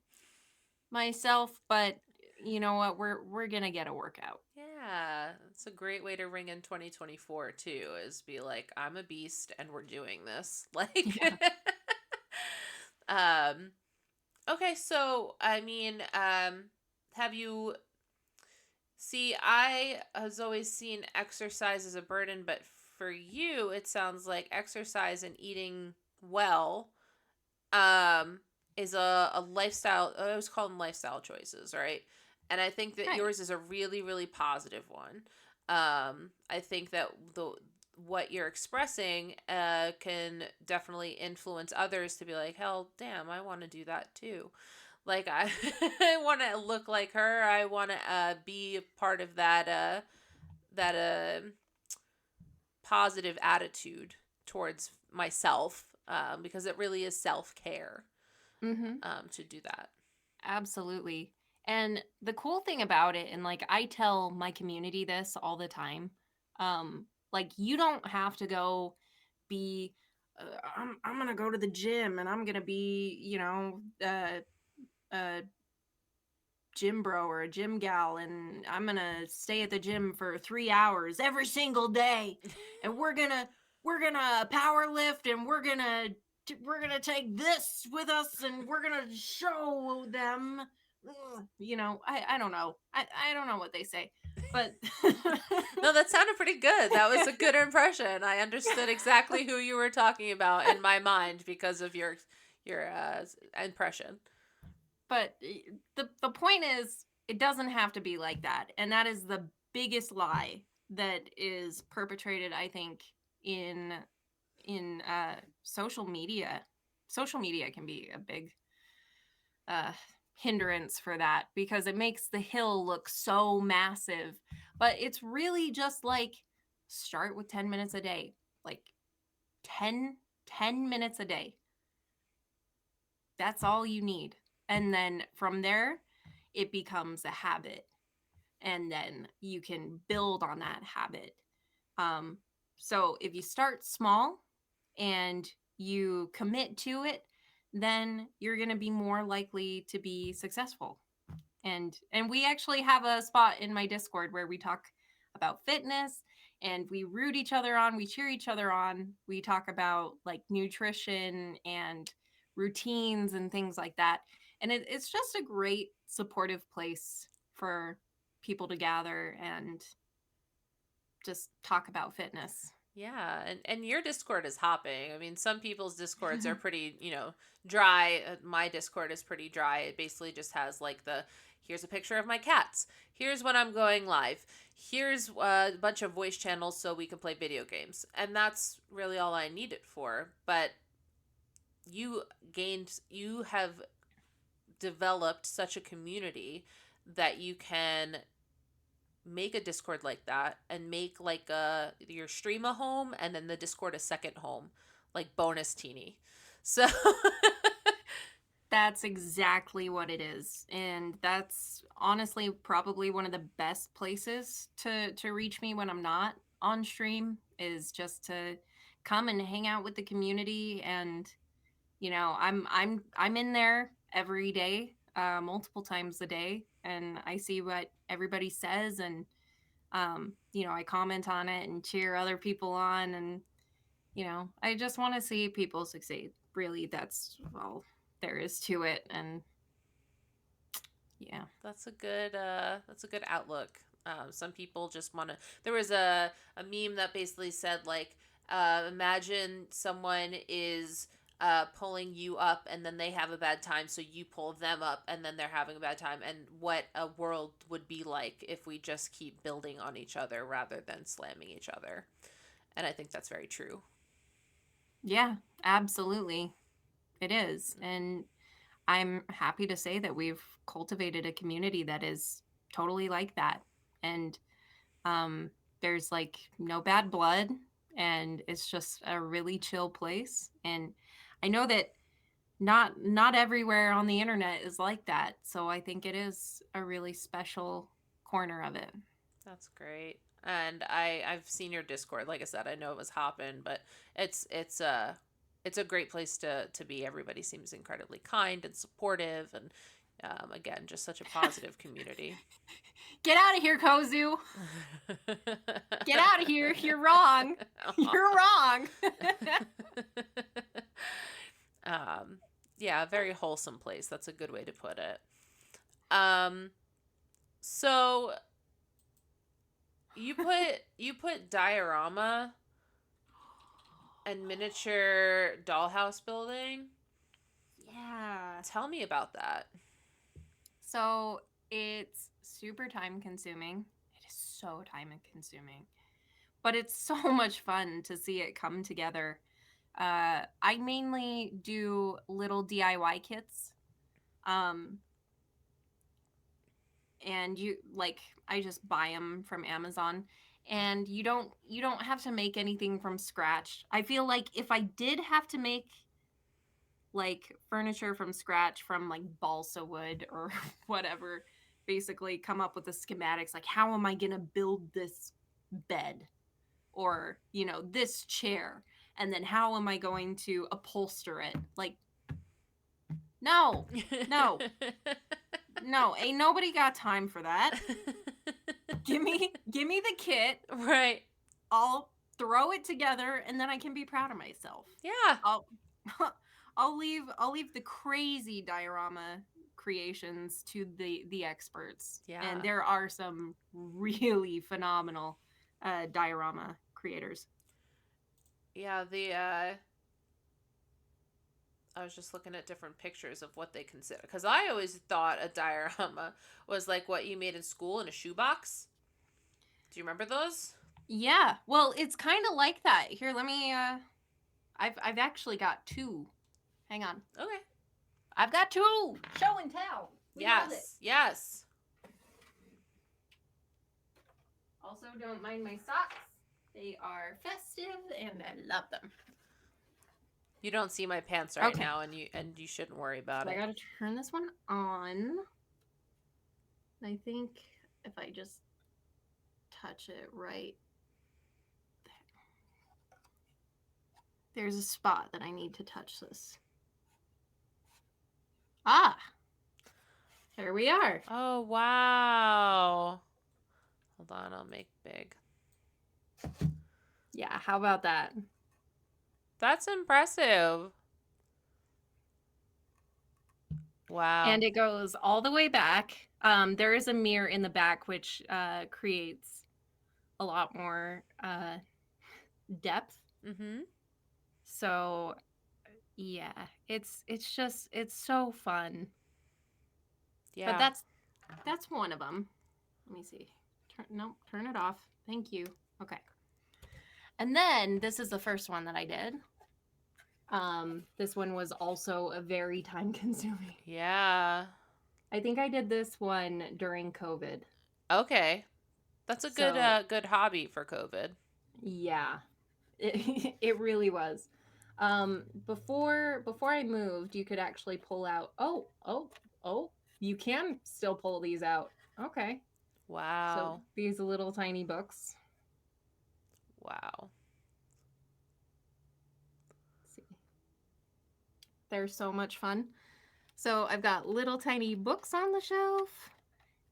myself, but you know what? We're gonna get a workout. Yeah, it's a great way to ring in 2024 too, is be like, I'm a beast and we're doing this. Like, Yeah. um, okay, so I mean, have you see, I has always seen exercise as a burden, but for you, it sounds like exercise and eating well, um, is a lifestyle. I always call them lifestyle choices, right? And I think that Right. yours is a really, really positive one. I think that the what you're expressing can definitely influence others to be like, hell, damn, I want to do that too. Like I, I want to look like her. I want to be a part of that positive attitude towards myself, because it really is self care, Mm-hmm. to do that. Absolutely. And the cool thing about it, and like I tell my community this all the time, like you don't have to go be. I'm gonna go to the gym and I'm gonna be, a gym bro or a gym gal, and I'm gonna stay at the gym for 3 hours every single day, and we're gonna power lift, and we're gonna take this with us, and we're gonna show them. I don't know. I don't know what they say, but No, that sounded pretty good. That was a good impression. I understood exactly who you were talking about in my mind because of your impression. but the point is, it doesn't have to be like that, and that is the biggest lie that is perpetrated, I think, in social media. Social media can be a big uh, hindrance for that, because it makes the hill look so massive, but it's really just like, start with 10 minutes a day, like 10 minutes a day. That's all you need. And then from there, it becomes a habit. And then you can build on that habit. Um, so if you start small and you commit to it, then you're going to be more likely to be successful. And we actually have a spot in my Discord where we talk about fitness, and we root each other on, we cheer each other on. We talk about like nutrition and routines and things like that. And it's just a great supportive place for people to gather and just talk about fitness. Yeah, and your Discord is hopping. I mean, some people's Discords are pretty, dry. My Discord is pretty dry. It basically just has like the here's a picture of my cats. Here's when I'm going live. Here's a bunch of voice channels so we can play video games. And that's really all I need it for. But you have developed such a community that you can make a Discord like that and make like your stream a home and then the Discord a second home, like bonus teeny. So That's exactly what it is. And that's honestly probably one of the best places to reach me when I'm not on stream, is just to come and hang out with the community. And I'm in there every day, multiple times a day, and I see what everybody says, and I comment on it and cheer other people on, and I just want to see people succeed. Really, that's all there is to it. And yeah. that's a good outlook. Some people just want to. There was a meme that basically said like, imagine someone is pulling you up and then they have a bad time, so you pull them up and then they're having a bad time, and what a world would be like if we just keep building on each other rather than slamming each other. And I think that's very true. Yeah, absolutely. It is. And I'm happy to say that we've cultivated a community that is totally like that. And there's like no bad blood, and it's just a really chill place. And I know that not everywhere on the internet is like that, so I think it is a really special corner of it. That's great. And I've seen your Discord. Like I said, I know it was hopping, but it's a great place to be. Everybody seems incredibly kind and supportive, and again, just such a positive community. Get out of here, Kozu. Get out of here. You're wrong. You're wrong. um, yeah, a very wholesome place. That's a good way to put it. So you put diorama and miniature dollhouse building. Yeah. Tell me about that. So it's super time consuming. It is so time consuming, but it's so much fun to see it come together. I mainly do little DIY kits. And I just buy them from Amazon, and you don't have to make anything from scratch. I feel like if I did have to make like furniture from scratch from like balsa wood or whatever, basically come up with the schematics, like how am I going to build this bed or, this chair, and then how am I going to upholster it? Like, no, no, no, ain't nobody got time for that. Give me the kit. Right. I'll throw it together, and then I can be proud of myself. Yeah. I'll leave the crazy diorama creations to the experts. Yeah. And there are some really phenomenal diorama creators. Yeah, I was just looking at different pictures of what they consider, because I always thought a diorama was like what you made in school in a shoebox. Do you remember those? Yeah, well, it's kind of like that. Here, let me. I've actually got two. Hang on. Okay. I've got two. Show and tell. We love it. Yes. Also, don't mind my socks. They are festive, and I love them. You don't see my pants right now, and you shouldn't worry about it. I gotta turn this one on. I think if I just touch it right there. There's a spot that I need to touch this. Ah! There we are. Oh, wow. Hold on, I'll make big. Yeah, how about that? That's impressive. Wow. And it goes all the way back. There is a mirror in the back, which creates a lot more depth. Mm-hmm. So, yeah, it's so fun. Yeah. But that's one of them. Let me see. Turn it off. Thank you. Okay. And then this is the first one that I did. This one was also a very time consuming. Yeah. I think I did this one during COVID. Okay. That's a good hobby for COVID. Yeah. It really was. Before I moved, you could actually pull out. Oh, you can still pull these out. Okay. Wow. So these little tiny books. Wow. Let's see. They're so much fun. So I've got little tiny books on the shelf,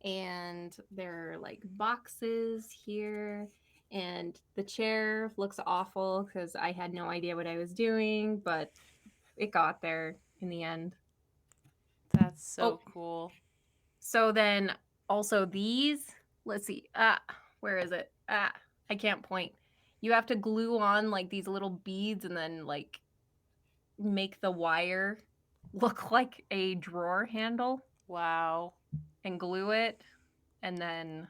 and there are like boxes here. And the chair looks awful because I had no idea what I was doing, but it got there in the end. That's so cool. So then also these, let's see. Where is it? I can't point. You have to glue on like these little beads and then like make the wire look like a drawer handle. Wow. And glue it, and then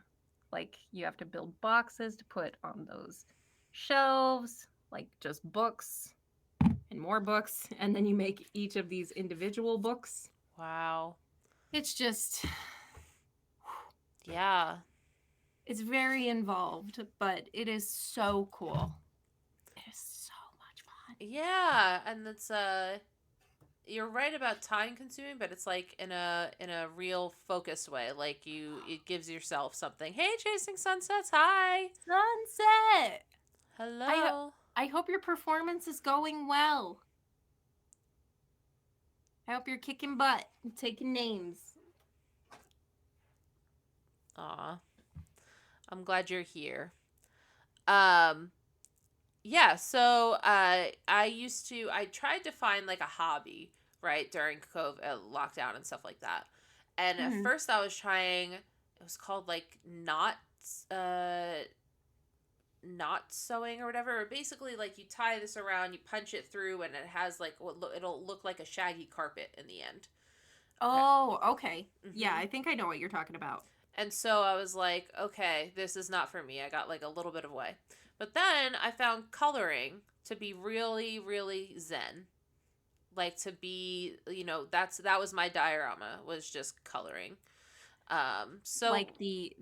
like you have to build boxes to put on those shelves, like just books and more books, and then you make each of these individual books. Wow. It's just yeah. It's very involved, but it is so cool. It is so much fun. Yeah, and it's you're right about time consuming, but it's like in a real focused way. Like it gives yourself something. Hey, chasing sunsets. Hi. Sunset. Hello. I hope your performance is going well. I hope you're kicking butt and taking names. Aw. I'm glad you're here. Um yeah, so I tried to find like a hobby, right, during COVID lockdown and stuff like that. And at first I was trying, it was called like uh knot sewing or whatever. Basically, like you tie this around, you punch it through, and it has like it'll look like a shaggy carpet in the end. Oh, okay. Yeah, I think I know what you're talking about. And so I was like, okay, this is not for me. I got like a little bit of way. But then I found coloring to be really, really zen. Like to be, that was my diorama, was just coloring. So like the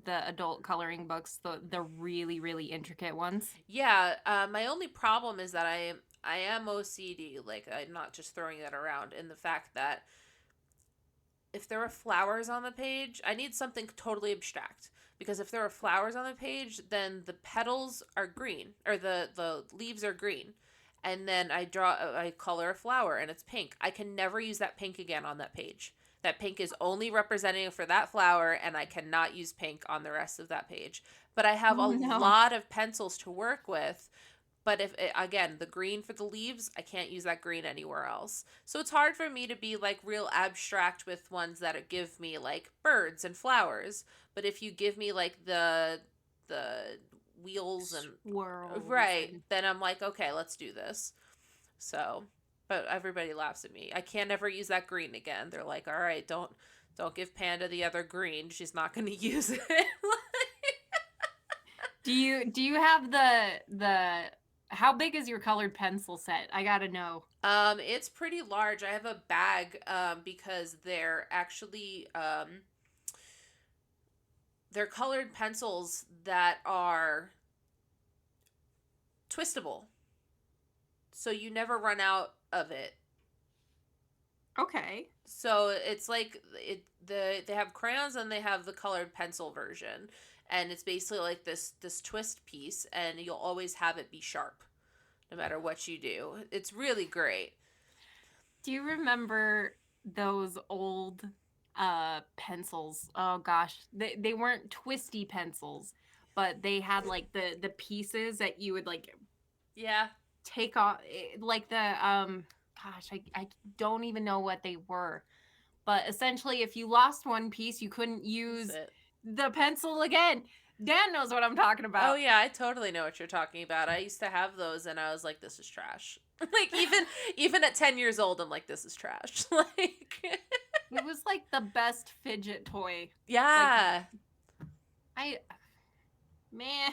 adult coloring books, the really really intricate ones. yeah, my only problem is that I am OCD. Like I'm not just throwing that around. In the fact that if there are flowers on the page, I need something totally abstract. Because if there are flowers on the page, then the petals are green, or the leaves are green. And then I color a flower and it's pink. I can never use that pink again on that page. That pink is only representing for that flower, and I cannot use pink on the rest of that page. But I have a lot of pencils to work with. But again, the green for the leaves, I can't use that green anywhere else. So it's hard for me to be like real abstract with ones that give me like birds and flowers. But if you give me like the wheels and swirls, right, then I'm like, okay, let's do this. So, but everybody laughs at me. I can't ever use that green again. They're like, all right, don't give Panda the other green. She's not going to use it. Do you have the how big is your colored pencil set? I gotta know. It's pretty large. I have a bag because they're actually they're colored pencils that are twistable. So you never run out of it. Okay. So it's like they have crayons and they have the colored pencil version, and it's basically like this twist piece, and you'll always have it be sharp no matter what you do. It's really great. Do you remember those old pencils? Oh gosh, they weren't twisty pencils, but they had like the pieces that you would like take off, like the gosh, I don't even know what they were. But essentially, if you lost one piece, you couldn't use the pencil again. Dan knows what I'm talking about. Oh yeah, I totally know what you're talking about. I used to have those, and I was like, "This is trash." Like even at 10 years old, I'm like, "This is trash." Like it was like the best fidget toy. Yeah. Like, man.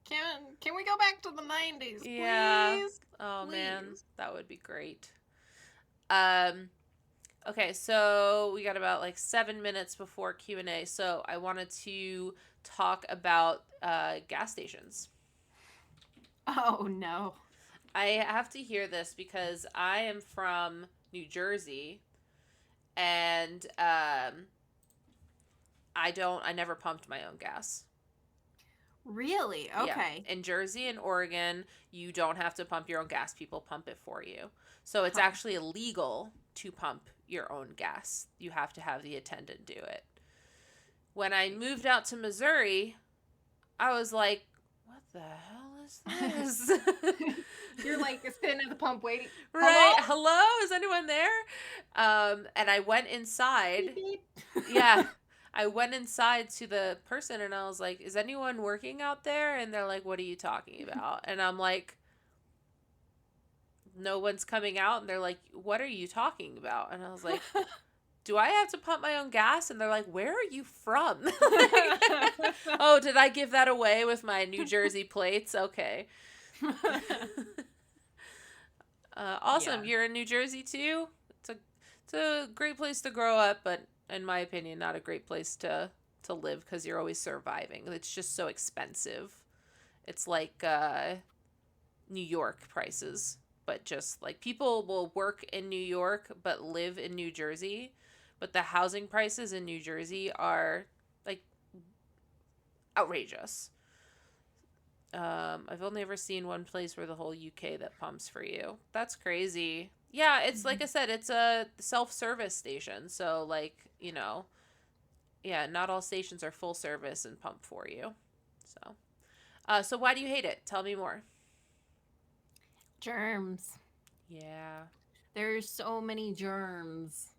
Can we go back to the 90s, please? Yeah. Oh, please. Man, that would be great. Okay, so we got about like 7 minutes before Q&A. So I wanted to talk about gas stations. Oh, no. I have to hear this because I am from New Jersey, and I never pumped my own gas. Really? Okay. Yeah. In Jersey and Oregon, you don't have to pump your own gas. People pump it for you. So it's actually illegal to pump your own gas. You have to have the attendant do it. When I moved out to Missouri, I was like, what the hell is this? You're like sitting at the pump waiting. Right. Hello? Is anyone there? And I went inside. Yeah. I went inside to the person and I was like, is anyone working out there? And they're like, what are you talking about? And I'm like, no one's coming out. And they're like, what are you talking about? And I was like, do I have to pump my own gas? And they're like, where are you from? Oh, did I give that away with my New Jersey plates? Okay. Awesome. Yeah. You're in New Jersey too? It's a great place to grow up, but in my opinion, not a great place to to live because you're always surviving. It's just so expensive. It's like New York prices, but just like people will work in New York but live in New Jersey, but the housing prices in New Jersey are like outrageous. I've only ever seen one place where the whole UK that pumps for you. That's crazy. Yeah, it's like I said, it's a self-service station. So like, yeah, not all stations are full service and pump for you. So why do you hate it? Tell me more. Germs. Yeah. There's so many germs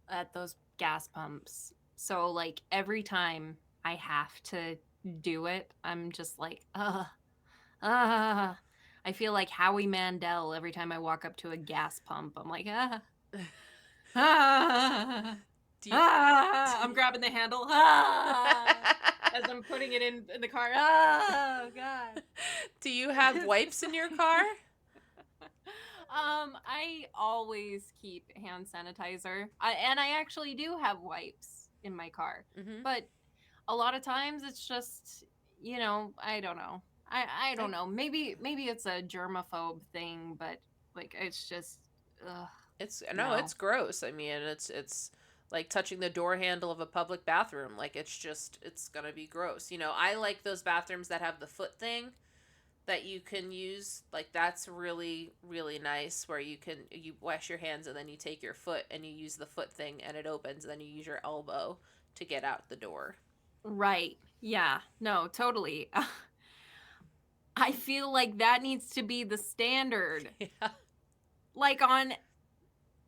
at those gas pumps. So like every time I have to do it, I'm just like, I feel like Howie Mandel every time I walk up to a gas pump. I'm like, Do you I'm grabbing the handle, as I'm putting it in the car. Oh God. Do you have wipes in your car? I always keep hand sanitizer. I actually do have wipes in my car. Mm-hmm. But a lot of times it's just, I don't know. I don't know. Maybe it's a germaphobe thing, but like it's just ugh, It's no. it's gross. I mean, it's like touching the door handle of a public bathroom. Like it's gonna be gross. I like those bathrooms that have the foot thing that you can use. Like that's really really nice, where you wash your hands and then you take your foot and you use the foot thing and it opens, and then you use your elbow to get out the door. Right. Yeah. No, totally. I feel like that needs to be the standard. Yeah. Like on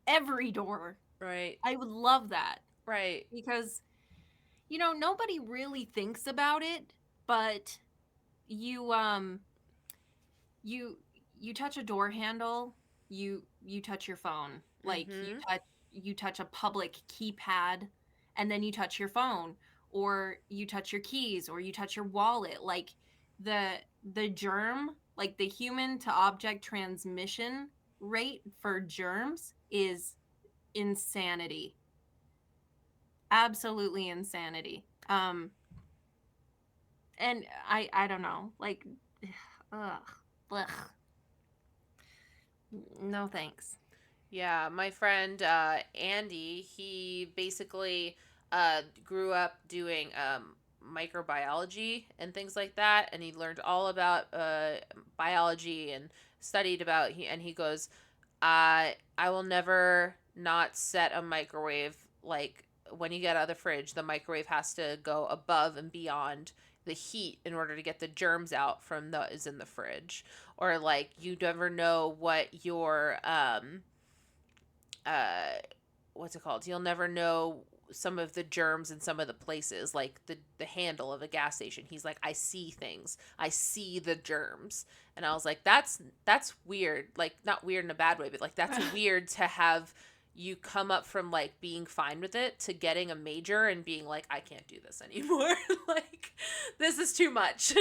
every door. Right. I would love that. Right. Because nobody really thinks about it, but you you touch a door handle, you touch your phone. Like Mhm. you touch a public keypad, and then you touch your phone, or you touch your keys, or you touch your wallet. Like the germ, like the human to object transmission rate for germs is insanity. Absolutely insanity. And I don't know, like ugh, ugh. No thanks. Yeah, my friend Andy, he basically grew up doing microbiology and things like that, and he learned all about biology and studied about. And he goes, I will never not set a microwave. Like when you get out of the fridge, the microwave has to go above and beyond the heat in order to get the germs out from the is in the fridge. Or like you never know what your uh what's it called? You'll never know some of the germs in some of the places, like the handle of a gas station. He's like, I see things. I see the germs. And I was like, that's weird. Like not weird in a bad way, but like that's weird to have you come up from like being fine with it to getting a major and being like, I can't do this anymore. Like this is too much.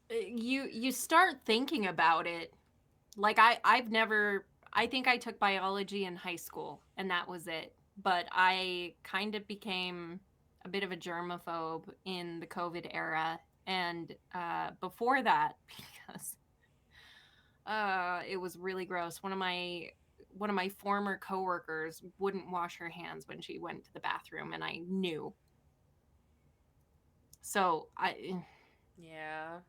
You start thinking about it. Like I've never, I think I took biology in high school and that was it. But I kind of became a bit of a germaphobe in the COVID era, and before that, because it was really gross. One of my former coworkers wouldn't wash her hands when she went to the bathroom, and I knew. So Yeah.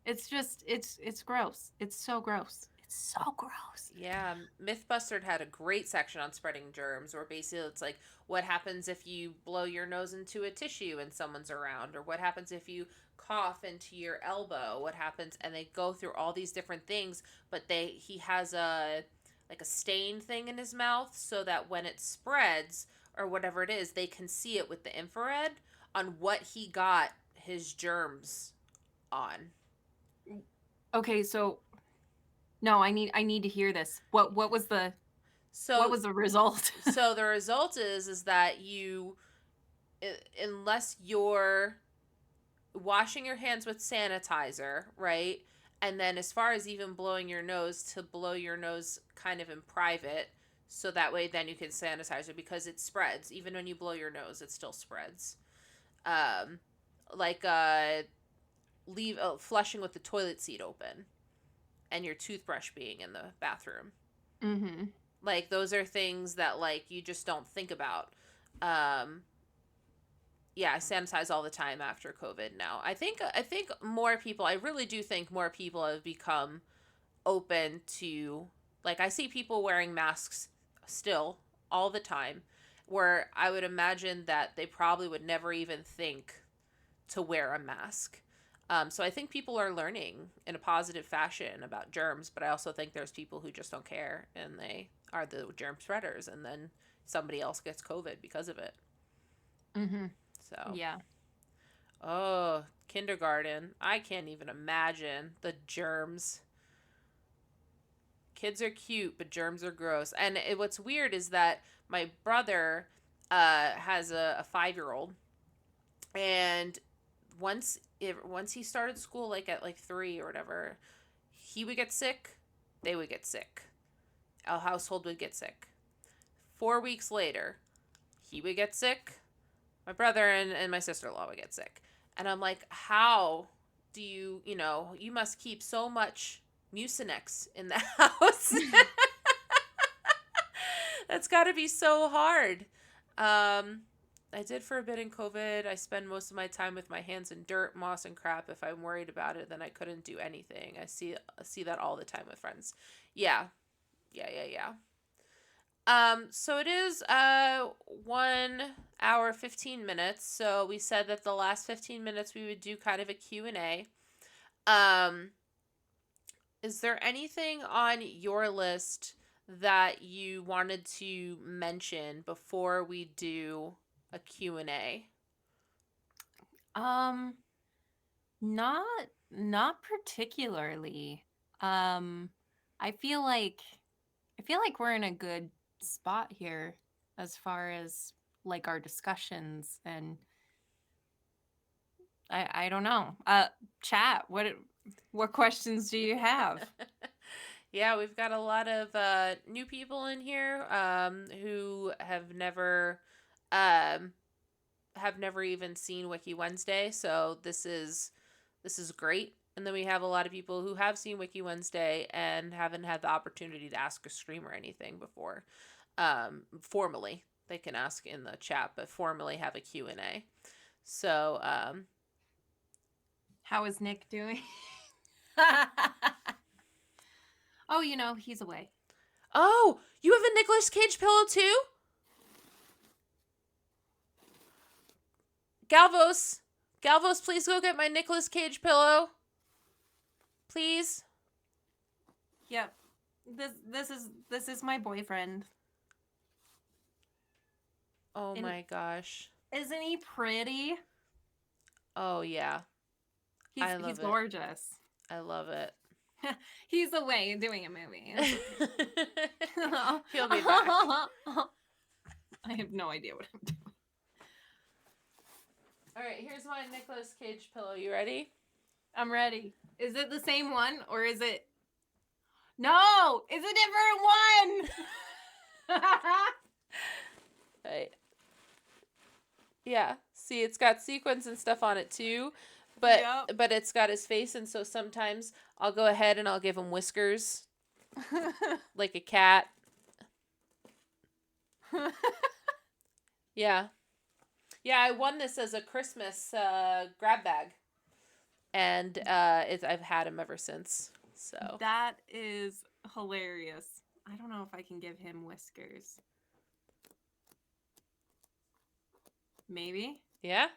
it's just it's gross. It's so gross. It's so gross. Yeah, Mythbusters had a great section on spreading germs, where basically it's like what happens if you blow your nose into a tissue and someone's around, or what happens if you cough into your elbow, what happens, and they go through all these different things, but he has a like a stain thing in his mouth so that when it spreads or whatever it is, they can see it with the infrared on what he got his germs on. Okay, so no, I need to hear this. What was the what was the result? So the result is that unless you're washing your hands with sanitizer, right? And then as far as even blowing your nose, to blow your nose kind of in private, so that way then you can sanitize it, because it spreads. Even when you blow your nose, it still spreads. um, like leave flushing with the toilet seat open and your toothbrush being in the bathroom. Mm-hmm. Like those are things that like you just don't think about. Um, yeah, I sanitize all the time after COVID now. I think more people, I really do think more people have become open to, like, I see people wearing masks still all the time, where I would imagine that they probably would never even think to wear a mask. So I think people are learning in a positive fashion about germs, but I also think there's people who just don't care and they are the germ spreaders, and then somebody else gets COVID because of it. Mm-hmm. So, Yeah. oh, kindergarten. I can't even imagine the germs. Kids are cute, but germs are gross. And what's weird is that my brother has a 5-year-old, and once he started school, like at like 3 or whatever, he would get sick. They would get sick. Our household would get sick. 4 weeks later, he would get sick. My brother and my sister-in-law would get sick. And I'm like, how do you must keep so much Mucinex in the house. That's got to be so hard. I did for a bit in COVID. I spend most of my time with my hands in dirt, moss, and crap. If I'm worried about it, then I couldn't do anything. I see that all the time with friends. Yeah. So it is 1 hour 15 minutes. So we said that the last 15 minutes we would do kind of a Q&A. Is there anything on your list that you wanted to mention before we do a Q&A? Not particularly. I feel like we're in a good spot here as far as like our discussions, and I don't know. Chat, what questions do you have? Yeah, we've got a lot of new people in here who um, have never even seen Wiki Wednesday, so this is great. And then we have a lot of people who have seen Wiki Wednesday and haven't had the opportunity to ask a stream or anything before. Formally, they can ask in the chat, but formally have a Q&A. So, how is Nick doing? Oh, he's away. oh, you have a Nicolas Cage pillow too? Galvos, please go get my Nicolas Cage pillow. Please. Yep. This is my boyfriend. Oh my gosh. Isn't he pretty? Oh yeah. He's gorgeous. I love it. He's away doing a movie. He'll be back. I have no idea what I'm doing. All right, here's my Nicolas Cage pillow. You ready? I'm ready. Is it the same one or is it? No, it's a different one. Right. Yeah. See, it's got sequins and stuff on it too, but Yep. but it's got his face, and so sometimes I'll go ahead and I'll give him whiskers, like a cat. Yeah. Yeah, I won this as a Christmas grab bag, and I've had him ever since. So that is hilarious. I don't know if I can give him whiskers. Maybe. yeah.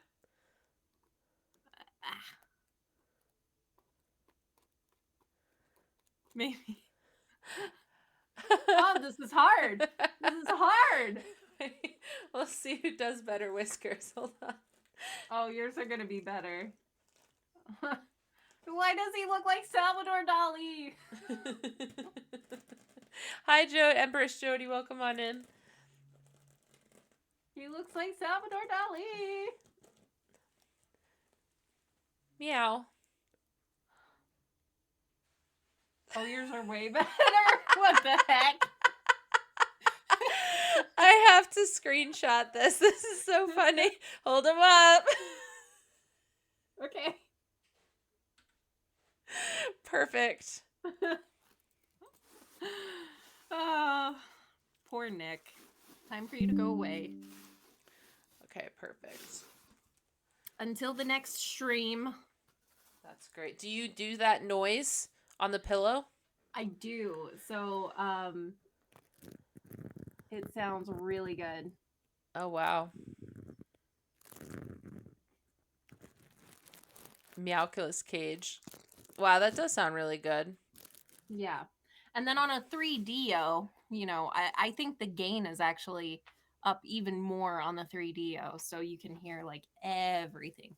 Maybe. Oh, this is hard. This is hard. We'll see who does better whiskers. Hold on. Oh, yours are gonna be better. Why does he look like Salvador Dali? Hi, Joe. Empress Jody, welcome on in. He looks like Salvador Dali. Meow. Oh, yours are way better. What the heck? I have to screenshot this. This is so funny. Hold him up. Okay. Perfect. Oh, poor Nick. Time for you to go away. Okay, perfect. Until the next stream. That's great. Do you do that noise on the pillow? I do. So, it sounds really good. Oh, wow. Meowculus cage. Wow, that does sound really good. Yeah. And then on a 3DO, I think the gain is actually up even more on the 3DO, so you can hear like everything.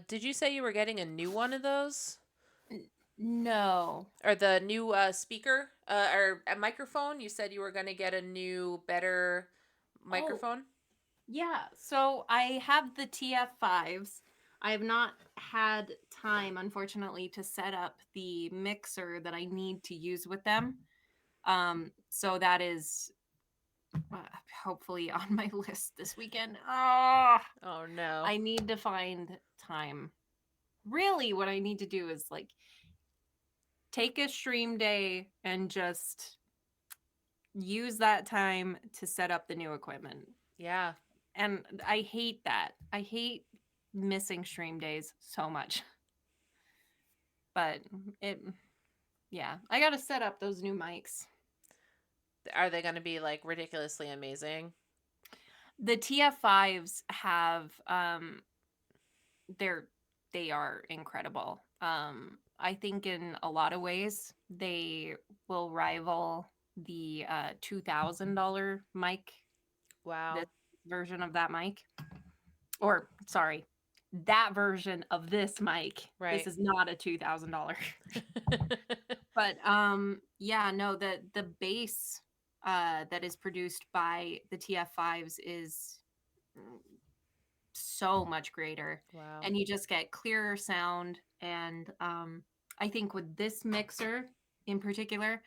Did you say you were getting a new one of those? No. Or the new speaker? Or a microphone? You said you were going to get a new, better microphone? Yeah. So I have the TF5s. I have not had time, unfortunately, to set up the mixer that I need to use with them. So that is hopefully on my list this weekend. Oh, Oh, no. I need to find time. Really, what I need to do is like take a stream day and just use that time to set up the new equipment. Yeah. And I hate that. I hate missing stream days so much. But I got to set up those new mics. Are they going to be like ridiculously amazing? The TF5s have they are incredible. I think in a lot of ways they will rival the $2,000 mic. Wow. This version of that mic, or sorry, that version of this mic. Right. This is not a $2,000. But yeah, no, the bass that is produced by the TF5s is so much greater. Wow. And you just get clearer sound. And I think with this mixer in particular,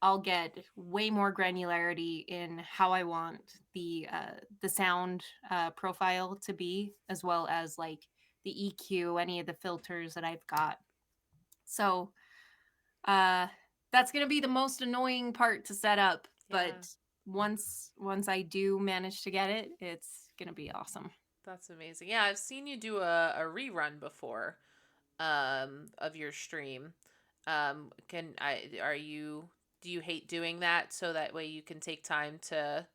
I'll get way more granularity in how I want the sound profile to be, as well as like the EQ, any of the filters that I've got. So that's gonna be the most annoying part to set up, Yeah. but once I do manage to get it, it's gonna be awesome. That's amazing. Yeah, I've seen you do a rerun before of your stream. Do you hate doing that so that way you can take time to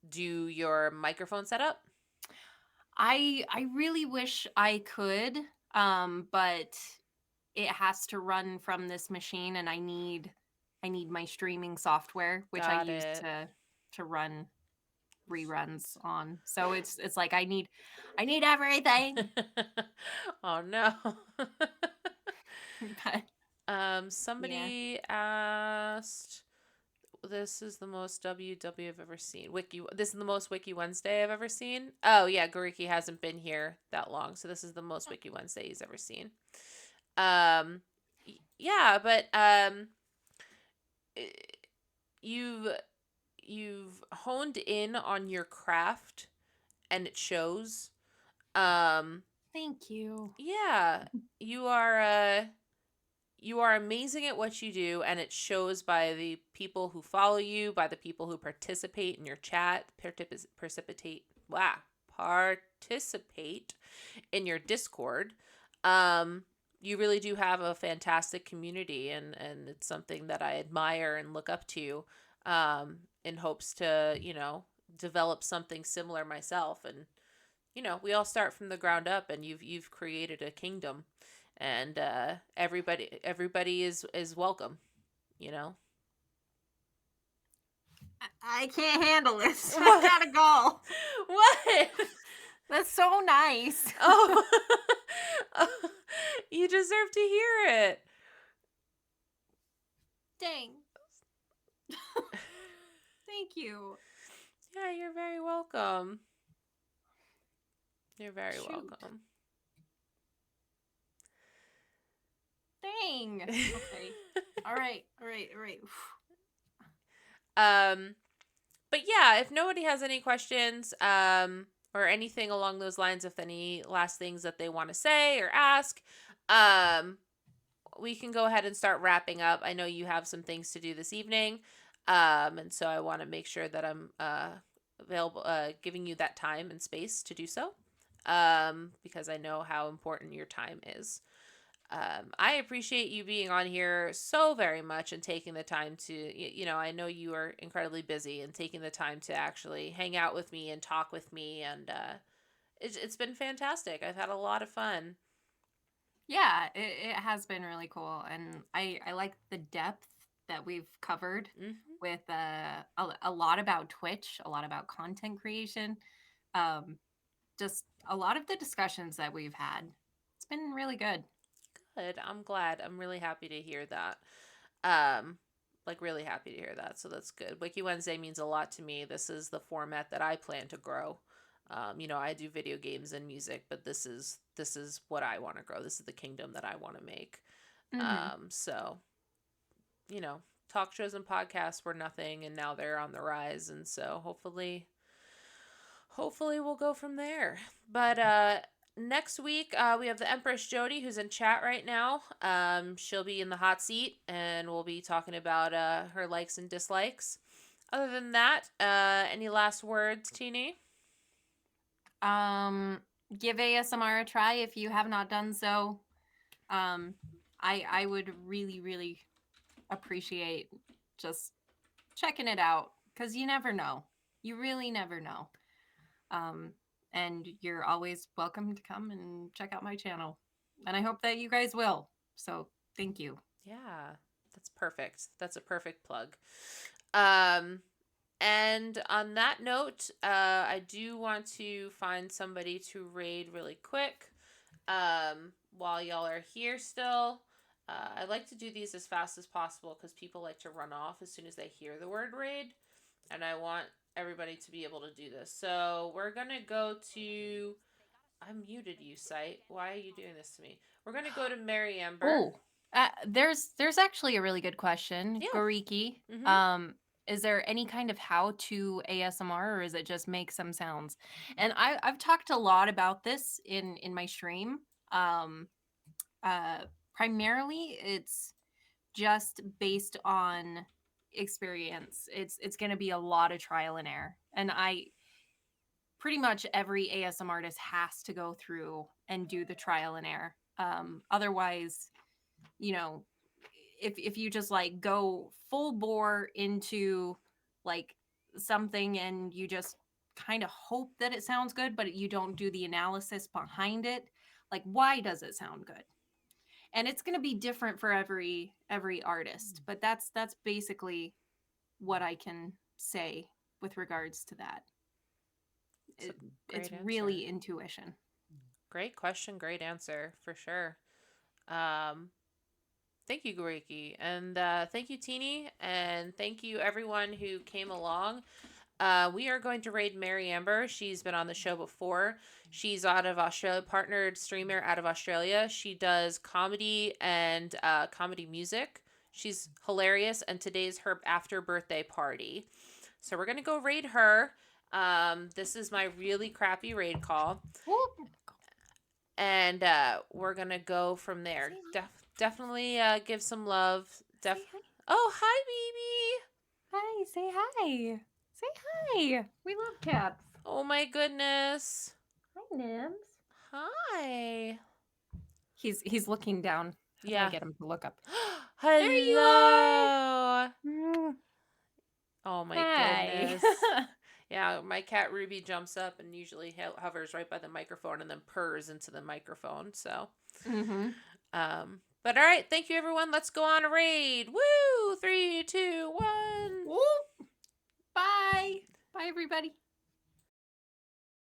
do your microphone setup? I really wish I could, but it has to run from this machine, and I need my streaming software, which I Got use it. to run reruns on. So it's like I need everything. Oh no. But Somebody asked, this is the most WW I've ever seen. This is the most Wiki Wednesday I've ever seen. Oh yeah, Gariki hasn't been here that long, so this is the most Wiki Wednesday he's ever seen. Yeah, but you've honed in on your craft and it shows. thank you. Yeah, you are amazing at what you do, and it shows by the people who follow you, by the people who participate in your chat, participate in your Discord. You really do have a fantastic community, and it's something that I admire and look up to, in hopes to, develop something similar myself. And, we all start from the ground up, and you've created a kingdom, and everybody is welcome, I can't handle this. I gotta go. What? That's so nice. Oh. You deserve to hear it. Dang. Thank you. Yeah, you're very welcome. You're very Shoot. welcome. Dang. Okay. All right. But yeah, if nobody has any questions, or anything along those lines, if any last things that they want to say or ask, um, we can go ahead and start wrapping up. I know you have some things to do this evening, and so I want to make sure that I'm available, giving you that time and space to do so, because I know how important your time is. I appreciate you being on here so very much and taking the time to, I know you are incredibly busy and taking the time to actually hang out with me and talk with me. And it's been fantastic. I've had a lot of fun. Yeah, it has been really cool. And I like the depth that we've covered with a lot about Twitch, a lot about content creation, just a lot of the discussions that we've had. It's been really good. Good. I'm glad. I'm really happy to hear that. Like really happy to hear that. So that's good. Wiki Wednesday means a lot to me. This is the format that I plan to grow. I do video games and music, but this is what I want to grow. This is the kingdom that I want to make. So, talk shows and podcasts were nothing, and now they're on the rise, and so hopefully we'll go from there. But next week, we have the Empress Jody, who's in chat right now. She'll be in the hot seat, and we'll be talking about her likes and dislikes. Other than that, any last words, Teeny? Give ASMR a try if you have not done so. I would really, really appreciate just checking it out, because you never know. You really never know. And you're always welcome to come and check out my channel. And I hope that you guys will. So thank you. Yeah, that's perfect. That's a perfect plug. And on that note, I do want to find somebody to raid really quick while y'all are here still. I like to do these as fast as possible because people like to run off as soon as they hear the word raid. And I want everybody to be able to do this. So we're going to go to... I muted you, site. Why are you doing this to me? We're going to go to Mary Amber. There's actually a really good question. Yeah. Goriki. Is there any kind of how-to ASMR, or is it just make some sounds? And I've talked a lot about this in my stream. Primarily, it's just based on experience. It's going to be a lot of trial and error. And pretty much every ASMR artist has to go through and do the trial and error. Otherwise, if you just like go full bore into like something and you just kind of hope that it sounds good, but you don't do the analysis behind it, like why does it sound good? And it's going to be different for every artist, but that's basically what I can say with regards to that. It's really intuition. Great question, great answer for sure. Thank you, Goriki, and thank you, Teeny, and thank you everyone who came along. We are going to raid Mary Amber. She's been on the show before. She's out of Australia, partnered streamer out of Australia. She does comedy and comedy music. She's hilarious, and today's her after birthday party. So we're going to go raid her. This is my really crappy raid call. And we're going to go from there. Definitely give some love. Oh, hi, baby. Hi, say hi. Say hi. We love cats. Oh, my goodness. Hi, Nims. Hi. He's looking down. How do I get him to look up? Hello. There you are. Oh, my goodness. Yeah, my cat Ruby jumps up and usually hovers right by the microphone and then purrs into the microphone. So, but all right, thank you, everyone. Let's go on a raid. Woo! 3, 2, 1. Woo! Bye. Bye, everybody.